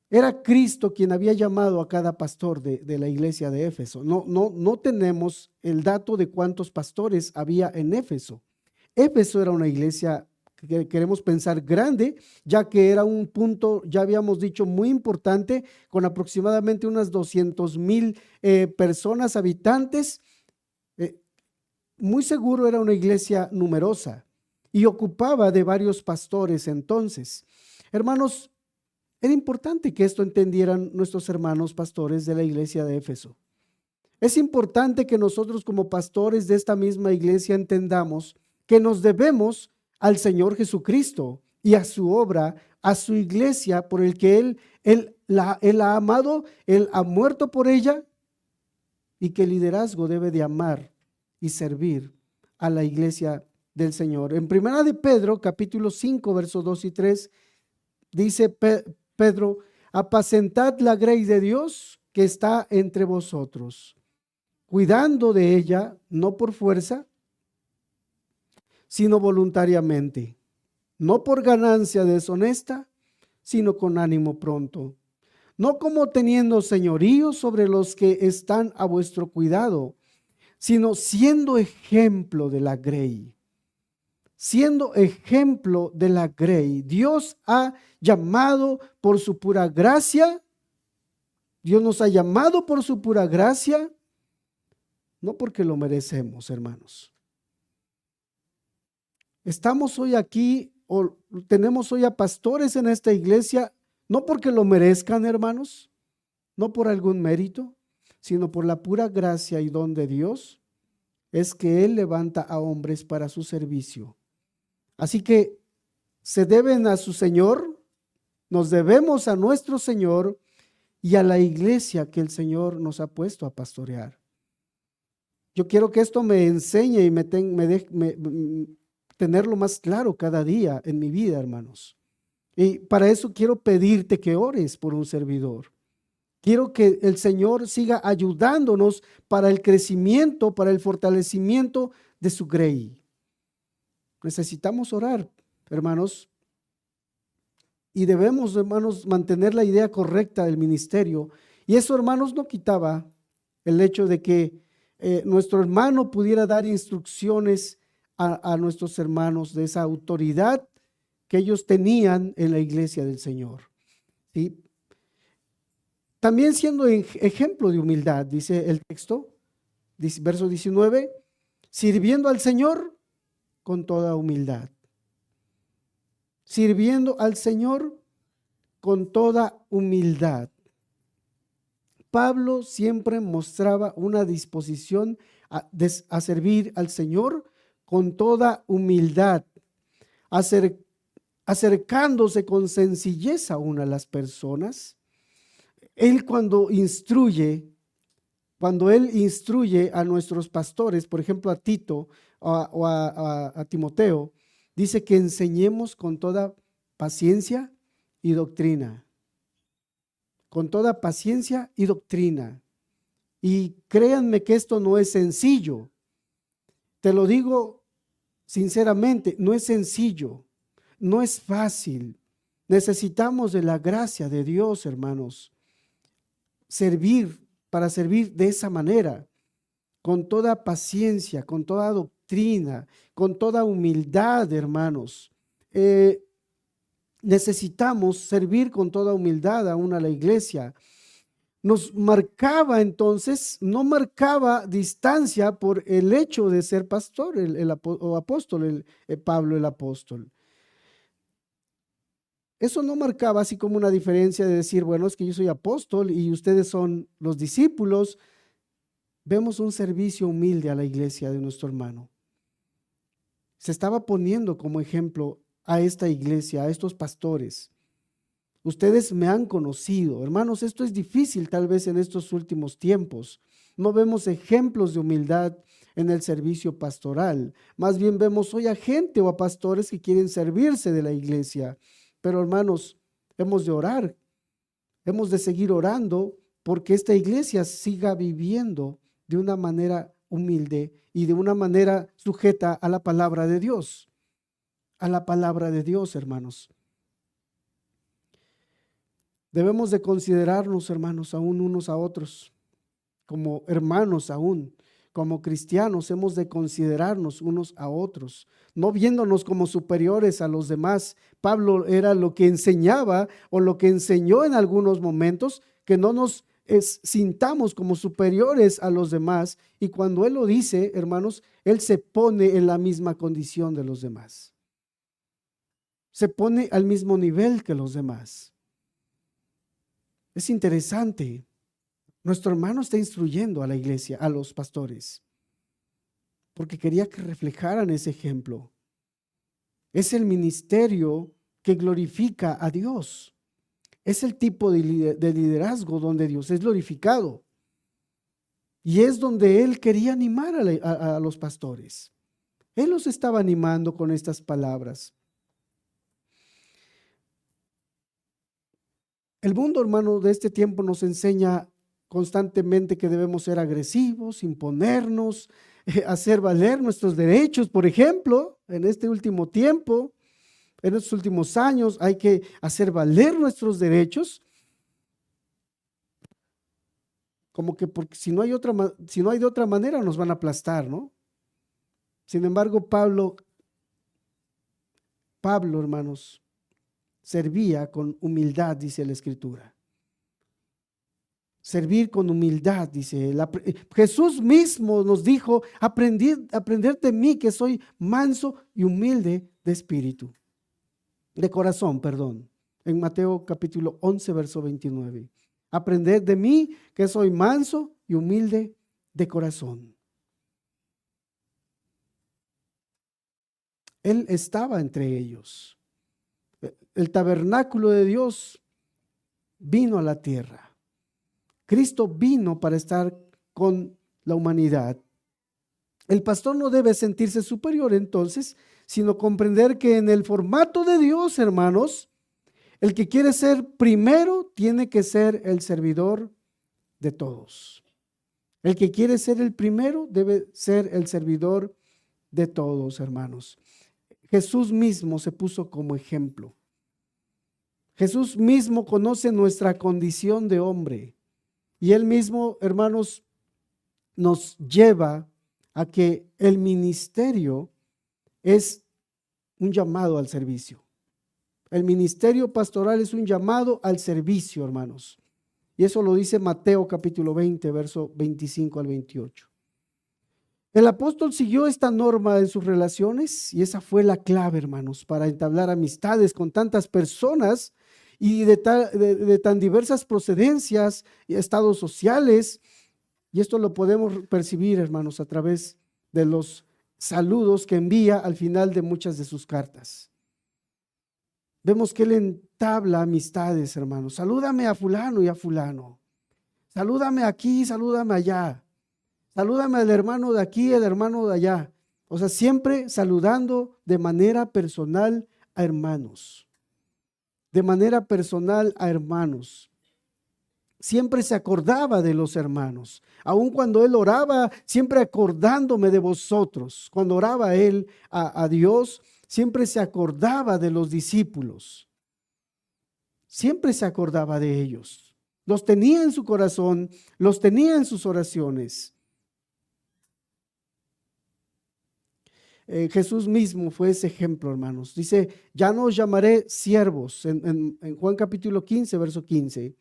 Era Cristo quien había llamado a cada pastor de la iglesia de Éfeso. No tenemos el dato de cuántos pastores había en Éfeso. Éfeso era una iglesia que queremos pensar grande, ya que era un punto, ya habíamos dicho, muy importante, con aproximadamente unas 200,000 personas, habitantes. Muy seguro era una iglesia numerosa y ocupaba de varios pastores entonces. Hermanos, era importante que esto entendieran nuestros hermanos pastores de la iglesia de Éfeso. Es importante que nosotros como pastores de esta misma iglesia entendamos que nos debemos al Señor Jesucristo y a su obra, a su iglesia por el que Él la ha amado, Él ha muerto por ella, y que el liderazgo debe de amar y servir a la iglesia del Señor. En primera de Pedro, capítulo 5, versos 2 y 3, dice Pedro: apacentad la grey de Dios que está entre vosotros, cuidando de ella, no por fuerza, sino voluntariamente, no por ganancia deshonesta, sino con ánimo pronto, no como teniendo señorío sobre los que están a vuestro cuidado, sino siendo ejemplo de la grey. Siendo ejemplo de la grey. Dios ha llamado por su pura gracia. Dios nos ha llamado por su pura gracia, no porque lo merecemos, hermanos. Estamos hoy aquí, o tenemos hoy a pastores en esta iglesia, no porque lo merezcan, hermanos, no por algún mérito, sino por la pura gracia y don de Dios, es que Él levanta a hombres para su servicio. Así que se deben a su Señor, nos debemos a nuestro Señor y a la iglesia que el Señor nos ha puesto a pastorear. Yo quiero que esto me enseñe y tenerlo más claro cada día en mi vida, hermanos. Y para eso quiero pedirte que ores por un servidor. Quiero que el Señor siga ayudándonos para el crecimiento, para el fortalecimiento de su grey. Necesitamos orar, hermanos, y debemos, hermanos, mantener la idea correcta del ministerio. Y eso, hermanos, no quitaba el hecho de que nuestro hermano pudiera dar instrucciones a nuestros hermanos de esa autoridad que ellos tenían en la iglesia del Señor. ¿Sí? También siendo ejemplo de humildad, dice el texto, verso 19, sirviendo al Señor con toda humildad. Sirviendo al Señor con toda humildad. Pablo siempre mostraba una disposición a servir al Señor con toda humildad, acercándose con sencillez aún a las personas. Él cuando él instruye a nuestros pastores, por ejemplo a Tito o a Timoteo, dice que enseñemos con toda paciencia y doctrina. Con toda paciencia y doctrina. Y créanme que esto no es sencillo. Te lo digo sinceramente, no es sencillo, no es fácil. Necesitamos de la gracia de Dios, hermanos. Para servir de esa manera, con toda paciencia, con toda doctrina, con toda humildad, hermanos. Necesitamos servir con toda humildad aún a la iglesia. Nos marcaba entonces, no marcaba distancia por el hecho de ser pastor o apóstol, Pablo el apóstol. Eso no marcaba así como una diferencia de decir, bueno, es que yo soy apóstol y ustedes son los discípulos. Vemos un servicio humilde a la iglesia de nuestro hermano. Se estaba poniendo como ejemplo a esta iglesia, a estos pastores. Ustedes me han conocido. Hermanos, esto es difícil tal vez en estos últimos tiempos. No vemos ejemplos de humildad en el servicio pastoral. Más bien vemos hoy a gente o a pastores que quieren servirse de la iglesia. Pero hermanos, hemos de orar, hemos de seguir orando porque esta iglesia siga viviendo de una manera humilde y de una manera sujeta a la palabra de Dios. A la palabra de Dios, hermanos. Debemos de considerarnos, hermanos, aún unos a otros, como hermanos aún, como cristianos, hemos de considerarnos unos a otros, no viéndonos como superiores a los demás. Pablo era lo que enseñaba o lo que enseñó en algunos momentos, que no nos sintamos como superiores a los demás. Y cuando él lo dice, hermanos, él se pone en la misma condición de los demás. Se pone al mismo nivel que los demás. Es interesante. Nuestro hermano está instruyendo a la iglesia, a los pastores, porque quería que reflejaran ese ejemplo. Es el ministerio que glorifica a Dios. Es el tipo de liderazgo donde Dios es glorificado. Y es donde él quería animar a los pastores. Él los estaba animando con estas palabras. El mundo, hermano, de este tiempo nos enseña constantemente que debemos ser agresivos, imponernos, hacer valer nuestros derechos. Por ejemplo, en este último tiempo, en estos últimos años, hay que hacer valer nuestros derechos. Como que porque si no hay de otra manera nos van a aplastar, ¿no? Sin embargo, Pablo, hermanos, servía con humildad, dice la Escritura. Servir con humildad, dice él. Jesús mismo nos dijo, aprender de mí que soy manso y humilde de espíritu, de corazón, perdón. En Mateo capítulo 11, verso 29. Aprender de mí que soy manso y humilde de corazón. Él estaba entre ellos. El tabernáculo de Dios vino a la tierra. Cristo vino para estar con la humanidad. El pastor no debe sentirse superior entonces, sino comprender que en el formato de Dios, hermanos, el que quiere ser primero tiene que ser el servidor de todos. El que quiere ser el primero debe ser el servidor de todos, hermanos. Jesús mismo se puso como ejemplo. Jesús mismo conoce nuestra condición de hombre. Y él mismo, hermanos, nos lleva a que el ministerio es un llamado al servicio. El ministerio pastoral es un llamado al servicio, hermanos. Y eso lo dice Mateo capítulo 20, verso 25 al 28. El apóstol siguió esta norma en sus relaciones y esa fue la clave, hermanos, para entablar amistades con tantas personas y de tan diversas procedencias y estados sociales. Y esto lo podemos percibir, hermanos, a través de los saludos que envía al final de muchas de sus cartas. Vemos que él entabla amistades, hermanos. Salúdame a fulano y a fulano. Salúdame aquí, salúdame allá. Salúdame al hermano de aquí, al hermano de allá. O sea, siempre saludando de manera personal a hermanos. De manera personal a hermanos. Siempre se acordaba de los hermanos. Aun cuando él oraba, siempre acordándome de vosotros. Cuando oraba él a Dios, siempre se acordaba de los discípulos. Siempre se acordaba de ellos. Los tenía en su corazón, los tenía en sus oraciones. Jesús mismo fue ese ejemplo, hermanos. Dice, ya no os llamaré siervos, en Juan capítulo 15, verso 15.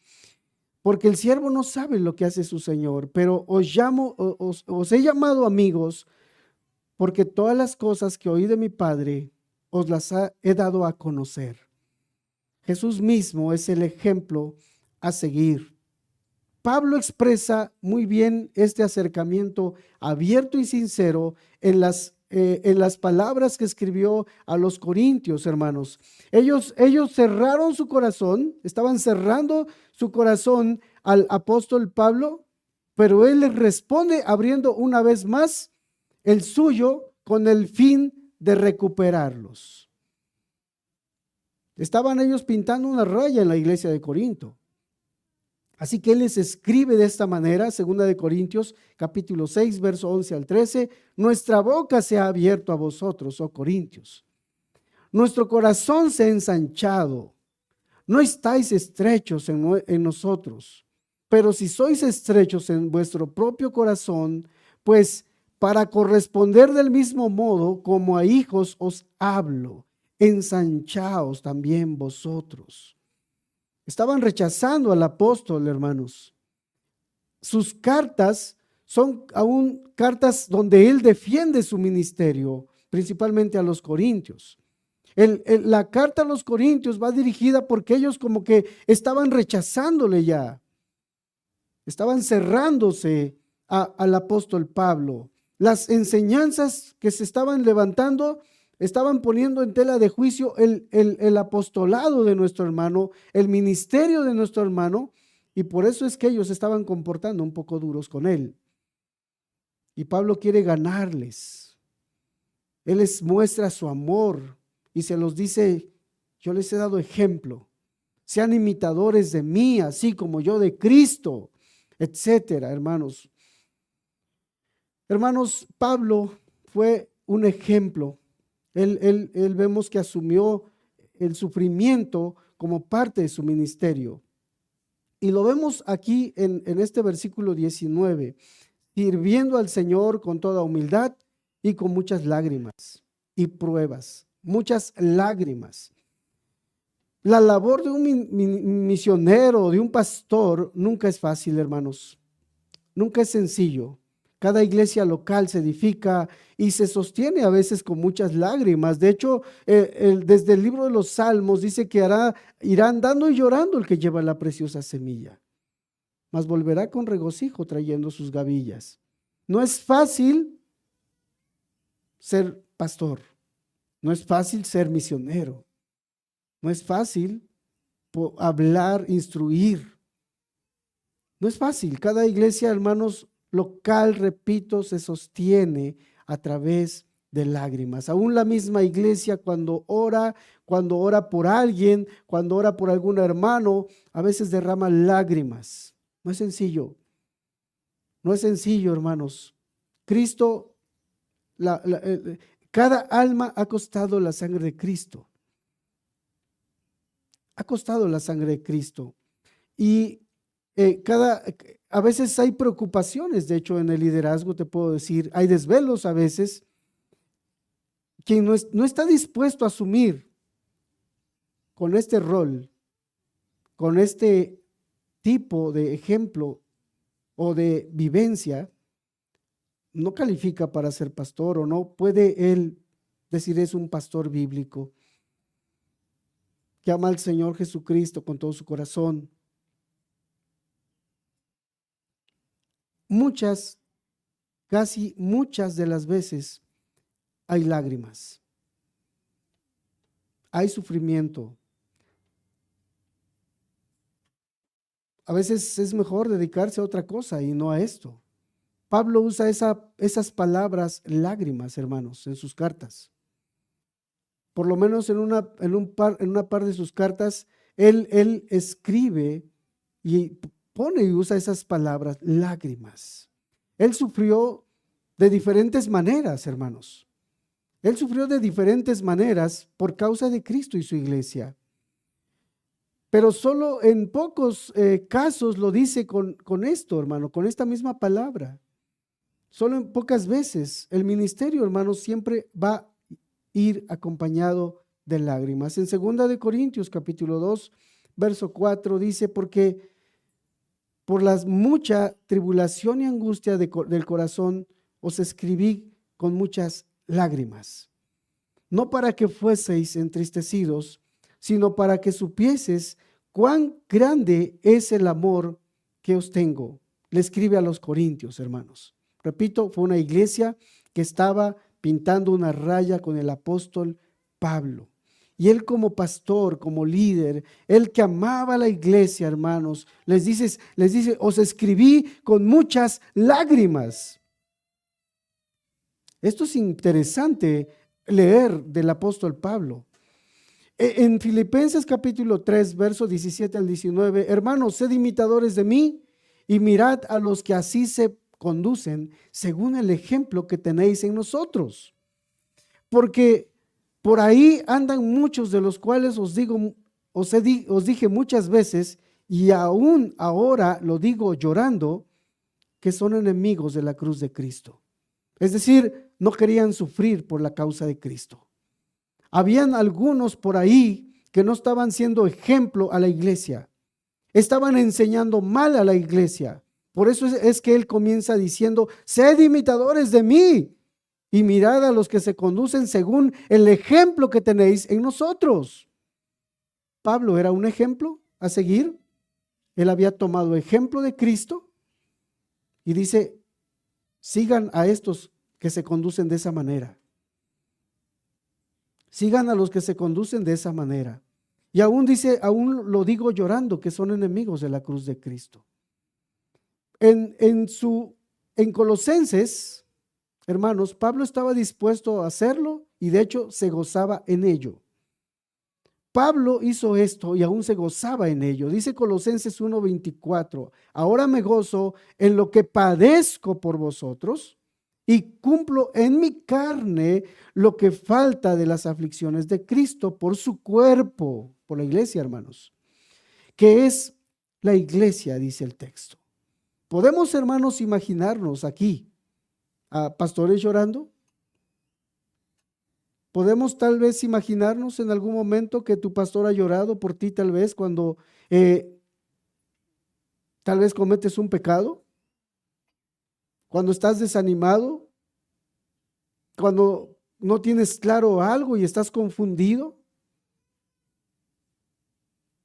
Porque el siervo no sabe lo que hace su Señor, pero os he llamado amigos, porque todas las cosas que oí de mi Padre os las he dado a conocer. Jesús mismo es el ejemplo a seguir. Pablo expresa muy bien este acercamiento abierto y sincero en las en las palabras que escribió a los corintios, hermanos. Ellos cerraron su corazón, estaban cerrando su corazón al apóstol Pablo, pero él les responde abriendo una vez más el suyo con el fin de recuperarlos. Estaban ellos pintando una raya en la iglesia de Corinto. Así que él les escribe de esta manera, 2 de Corintios, capítulo 6, verso 11 al 13, nuestra boca se ha abierto a vosotros, oh Corintios. Nuestro corazón se ha ensanchado. No estáis estrechos en nosotros, pero si sois estrechos en vuestro propio corazón, pues para corresponder del mismo modo como a hijos os hablo, ensanchaos también vosotros. Estaban rechazando al apóstol, hermanos. Sus cartas son aún cartas donde él defiende su ministerio, principalmente a los corintios. La carta a los corintios va dirigida porque ellos como que estaban rechazándole ya. Estaban cerrándose al apóstol Pablo. Las enseñanzas que se estaban levantando estaban poniendo en tela de juicio el apostolado de nuestro hermano, el ministerio de nuestro hermano, y por eso es que ellos estaban comportando un poco duros con él. Y Pablo quiere ganarles. Él les muestra su amor y se los dice, yo les he dado ejemplo. Sean imitadores de mí, así como yo de Cristo, etcétera, hermanos. Hermanos, Pablo fue un ejemplo. Él vemos que asumió el sufrimiento como parte de su ministerio. Y lo vemos aquí en este versículo 19, sirviendo al Señor con toda humildad y con muchas lágrimas y pruebas, muchas lágrimas. La labor de un misionero, de un pastor, nunca es fácil, hermanos. Nunca es sencillo. Cada iglesia local se edifica y se sostiene a veces con muchas lágrimas. De hecho, desde el libro de los Salmos dice que irá andando y llorando el que lleva la preciosa semilla, mas volverá con regocijo trayendo sus gavillas. No es fácil ser pastor, no es fácil ser misionero, no es fácil hablar, instruir. No es fácil. Cada iglesia, hermanos, local, repito, se sostiene a través de lágrimas. Aún la misma iglesia cuando ora por alguien, cuando ora por algún hermano, a veces derrama lágrimas. No es sencillo. No es sencillo, hermanos. Cristo, cada alma ha costado la sangre de Cristo. Ha costado la sangre de Cristo. Y a veces hay preocupaciones, de hecho, en el liderazgo, te puedo decir, hay desvelos a veces. Quien no está dispuesto a asumir con este rol, con este tipo de ejemplo o de vivencia, no califica para ser pastor o no puede él decir es un pastor bíblico que ama al Señor Jesucristo con todo su corazón. Casi muchas de las veces hay lágrimas, hay sufrimiento. A veces es mejor dedicarse a otra cosa y no a esto. Pablo usa esas palabras lágrimas, hermanos, en sus cartas. Por lo menos en una par de sus cartas, él escribe y pone y usa esas palabras, lágrimas. Él sufrió de diferentes maneras, hermanos. Él sufrió de diferentes maneras por causa de Cristo y su iglesia. Pero solo en pocos casos lo dice con esto, hermano, con esta misma palabra. Solo en pocas veces. El ministerio, hermano, siempre va a ir acompañado de lágrimas. En 2 de Corintios, capítulo 2, verso 4, dice, porque por la mucha tribulación y angustia del corazón os escribí con muchas lágrimas, no para que fueseis entristecidos, sino para que supieses cuán grande es el amor que os tengo. Le escribe a los corintios, hermanos. Repito, fue una iglesia que estaba pintando una raya con el apóstol Pablo. Y él como pastor, como líder, él que amaba a la iglesia, hermanos, les dice, os escribí con muchas lágrimas. Esto es interesante leer del apóstol Pablo. En Filipenses capítulo 3, verso 17 al 19, hermanos, sed imitadores de mí y mirad a los que así se conducen según el ejemplo que tenéis en nosotros. Porque por ahí andan muchos de los cuales os dije muchas veces, y aún ahora lo digo llorando, que son enemigos de la cruz de Cristo. Es decir, no querían sufrir por la causa de Cristo. Habían algunos por ahí que no estaban siendo ejemplo a la iglesia. Estaban enseñando mal a la iglesia. Por eso es que él comienza diciendo, sed imitadores de mí y mirad a los que se conducen según el ejemplo que tenéis en nosotros. Pablo era un ejemplo a seguir. Él había tomado ejemplo de Cristo y dice, sigan a estos que se conducen de esa manera. Sigan a los que se conducen de esa manera. Y aún dice, aún lo digo llorando, que son enemigos de la cruz de Cristo. En Colosenses, hermanos, Pablo estaba dispuesto a hacerlo y de hecho se gozaba en ello. Pablo hizo esto y aún se gozaba en ello. Dice Colosenses 1:24, ahora me gozo en lo que padezco por vosotros y cumplo en mi carne lo que falta de las aflicciones de Cristo por su cuerpo, por la iglesia, hermanos, que es la iglesia, dice el texto. ¿Podemos, hermanos, imaginarnos aquí a pastores llorando? ¿Podemos tal vez imaginarnos en algún momento que tu pastor ha llorado por ti tal vez cuando tal vez cometes un pecado? Cuando estás desanimado, cuando no tienes claro algo y estás confundido.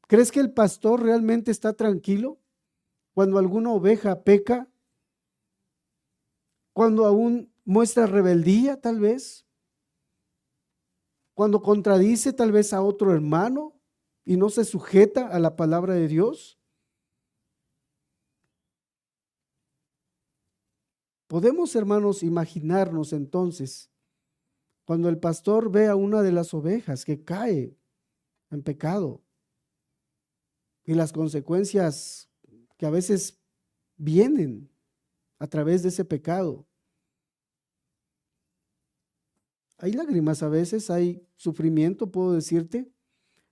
¿Crees que el pastor realmente está tranquilo cuando alguna oveja peca? Cuando aún muestra rebeldía tal vez. Cuando contradice tal vez a otro hermano y no se sujeta a la palabra de Dios. Podemos, hermanos, imaginarnos entonces cuando el pastor ve a una de las ovejas que cae en pecado y las consecuencias que a veces vienen a través de ese pecado. Hay lágrimas a veces, hay sufrimiento, puedo decirte.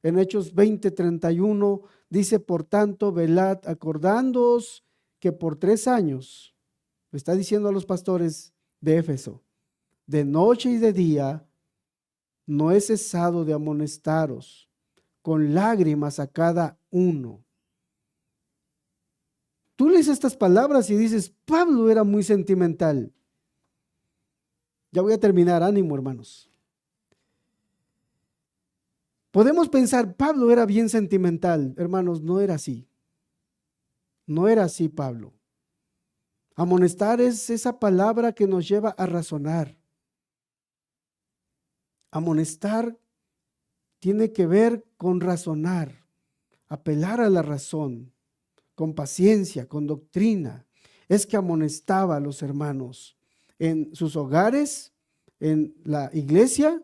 En Hechos 20:31 dice, por tanto, velad, acordándoos que por 3 años, le está diciendo a los pastores de Éfeso, de noche y de día, no he cesado de amonestaros con lágrimas a cada uno. Tú lees estas palabras y dices, Pablo era muy sentimental. Ya voy a terminar, ánimo, hermanos. Podemos pensar, Pablo era bien sentimental. Hermanos, no era así. No era así, Pablo. Amonestar es esa palabra que nos lleva a razonar. Amonestar tiene que ver con razonar, apelar a la razón, con paciencia, con doctrina. Es que amonestaba a los hermanos en sus hogares, en la iglesia.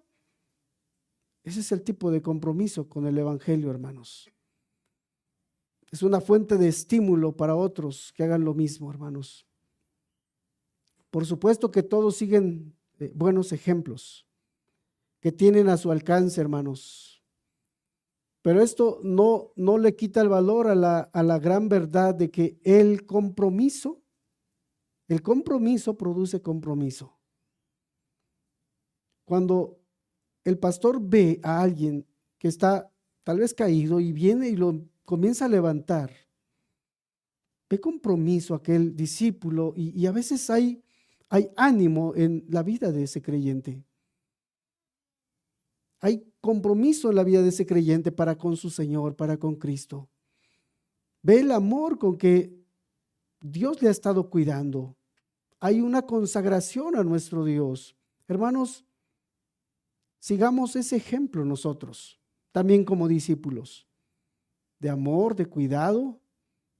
Ese es el tipo de compromiso con el evangelio, hermanos. Es una fuente de estímulo para otros que hagan lo mismo, hermanos. Por supuesto que todos siguen buenos ejemplos que tienen a su alcance, hermanos. Pero esto no le quita el valor a la gran verdad de que el compromiso produce compromiso. Cuando el pastor ve a alguien que está tal vez caído y viene y lo comienza a levantar, ve compromiso aquel discípulo y a veces hay ánimo en la vida de ese creyente. Hay compromiso en la vida de ese creyente para con su Señor, para con Cristo. Ve el amor con que Dios le ha estado cuidando. Hay una consagración a nuestro Dios. Hermanos, sigamos ese ejemplo nosotros, también como discípulos, de amor, de cuidado,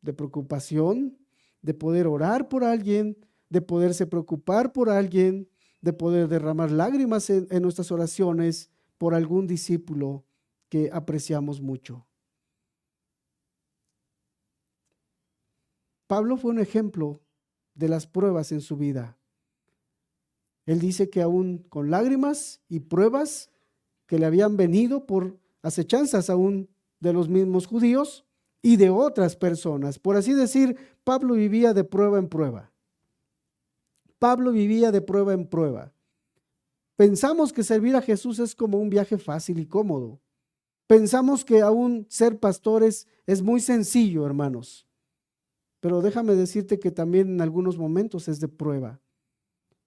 de preocupación, de poder orar por alguien, de poderse preocupar por alguien, de poder derramar lágrimas en nuestras oraciones por algún discípulo que apreciamos mucho. Pablo fue un ejemplo de las pruebas en su vida. Él dice que aún con lágrimas y pruebas que le habían venido por acechanzas aún de los mismos judíos y de otras personas. Por así decir, Pablo vivía de prueba en prueba. Pablo vivía de prueba en prueba. Pensamos que servir a Jesús es como un viaje fácil y cómodo. Pensamos que aún ser pastores es muy sencillo, hermanos. Pero déjame decirte que también en algunos momentos es de prueba.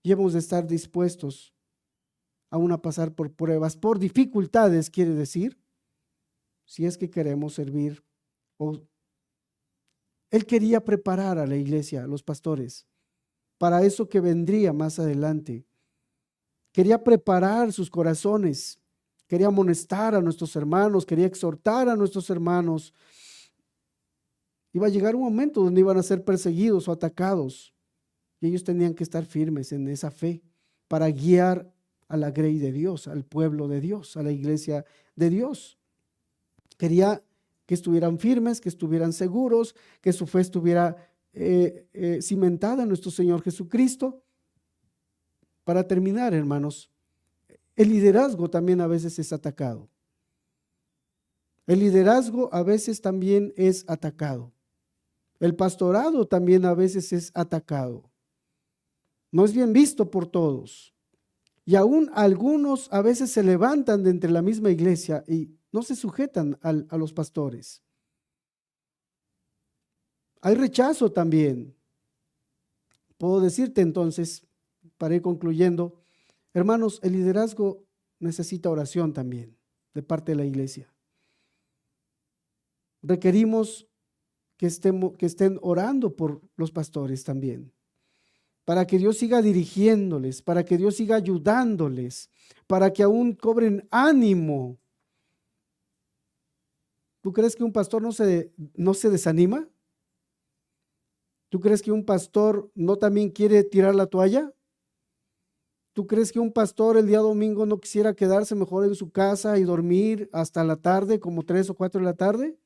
Y hemos de estar dispuestos aún a pasar por pruebas, por dificultades, quiere decir, si es que queremos servir. Él quería preparar a la iglesia, a los pastores, para eso que vendría más adelante. Quería preparar sus corazones, quería amonestar a nuestros hermanos, quería exhortar a nuestros hermanos. Iba a llegar un momento donde iban a ser perseguidos o atacados y ellos tenían que estar firmes en esa fe para guiar a la grey de Dios, al pueblo de Dios, a la iglesia de Dios. Quería que estuvieran firmes, que estuvieran seguros, que su fe estuviera cimentada en nuestro Señor Jesucristo. Para terminar, hermanos, el liderazgo también a veces es atacado. El liderazgo a veces también es atacado. El pastorado también a veces es atacado. No es bien visto por todos. Y aún algunos a veces se levantan de entre la misma iglesia y no se sujetan a los pastores. Hay rechazo también. Puedo decirte entonces, para ir concluyendo, hermanos, el liderazgo necesita oración también de parte de la iglesia. Requerimos que estén orando por los pastores también, para que Dios siga dirigiéndoles, para que Dios siga ayudándoles, para que aún cobren ánimo. ¿Tú crees que un pastor no se desanima? ¿Tú crees que un pastor no también quiere tirar la toalla? ¿Tú crees que un pastor el día domingo no quisiera quedarse mejor en su casa y dormir hasta la tarde, como 3 o 4 de la tarde?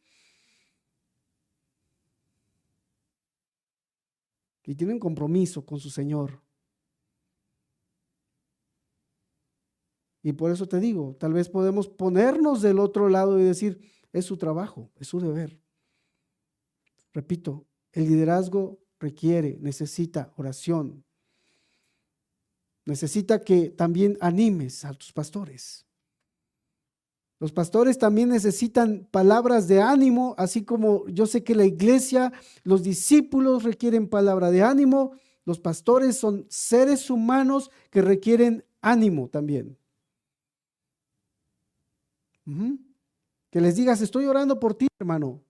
Y tiene un compromiso con su Señor. Y por eso te digo, tal vez podemos ponernos del otro lado y decir, es su trabajo, es su deber. Repito, el liderazgo necesita oración. Necesita que también animes a tus pastores. Los pastores también necesitan palabras de ánimo, así como yo sé que la iglesia, los discípulos requieren palabra de ánimo. Los pastores son seres humanos que requieren ánimo también. Que les digas, estoy orando por ti, hermano.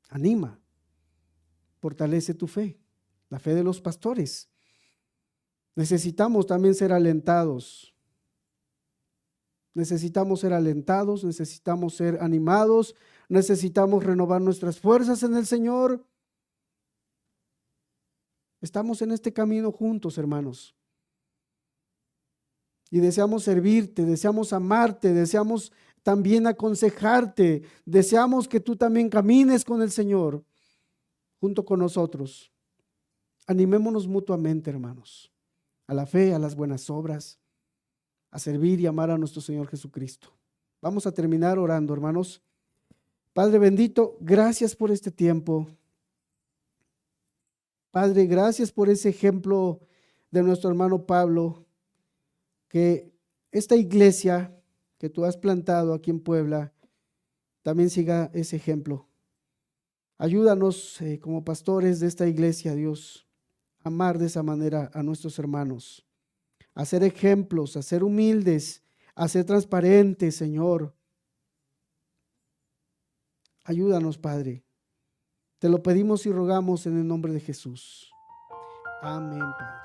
Anima, fortalece tu fe, la fe de los pastores. Necesitamos también ser alentados. Necesitamos ser alentados, necesitamos ser animados, necesitamos renovar nuestras fuerzas en el Señor. Estamos en este camino juntos, hermanos. Y deseamos servirte, deseamos amarte, deseamos también aconsejarte, deseamos que tú también camines con el Señor junto con nosotros. Animémonos mutuamente, hermanos, a la fe, a las buenas obras, a servir y amar a nuestro Señor Jesucristo. Vamos a terminar orando, hermanos. Padre bendito, gracias por este tiempo. Padre, gracias por ese ejemplo de nuestro hermano Pablo, que esta iglesia que tú has plantado aquí en Puebla también siga ese ejemplo. Ayúdanos como pastores de esta iglesia, Dios, a amar de esa manera a nuestros hermanos, a ser ejemplos, a ser humildes, a ser transparentes, Señor. Ayúdanos, Padre. Te lo pedimos y rogamos en el nombre de Jesús. Amén, Padre.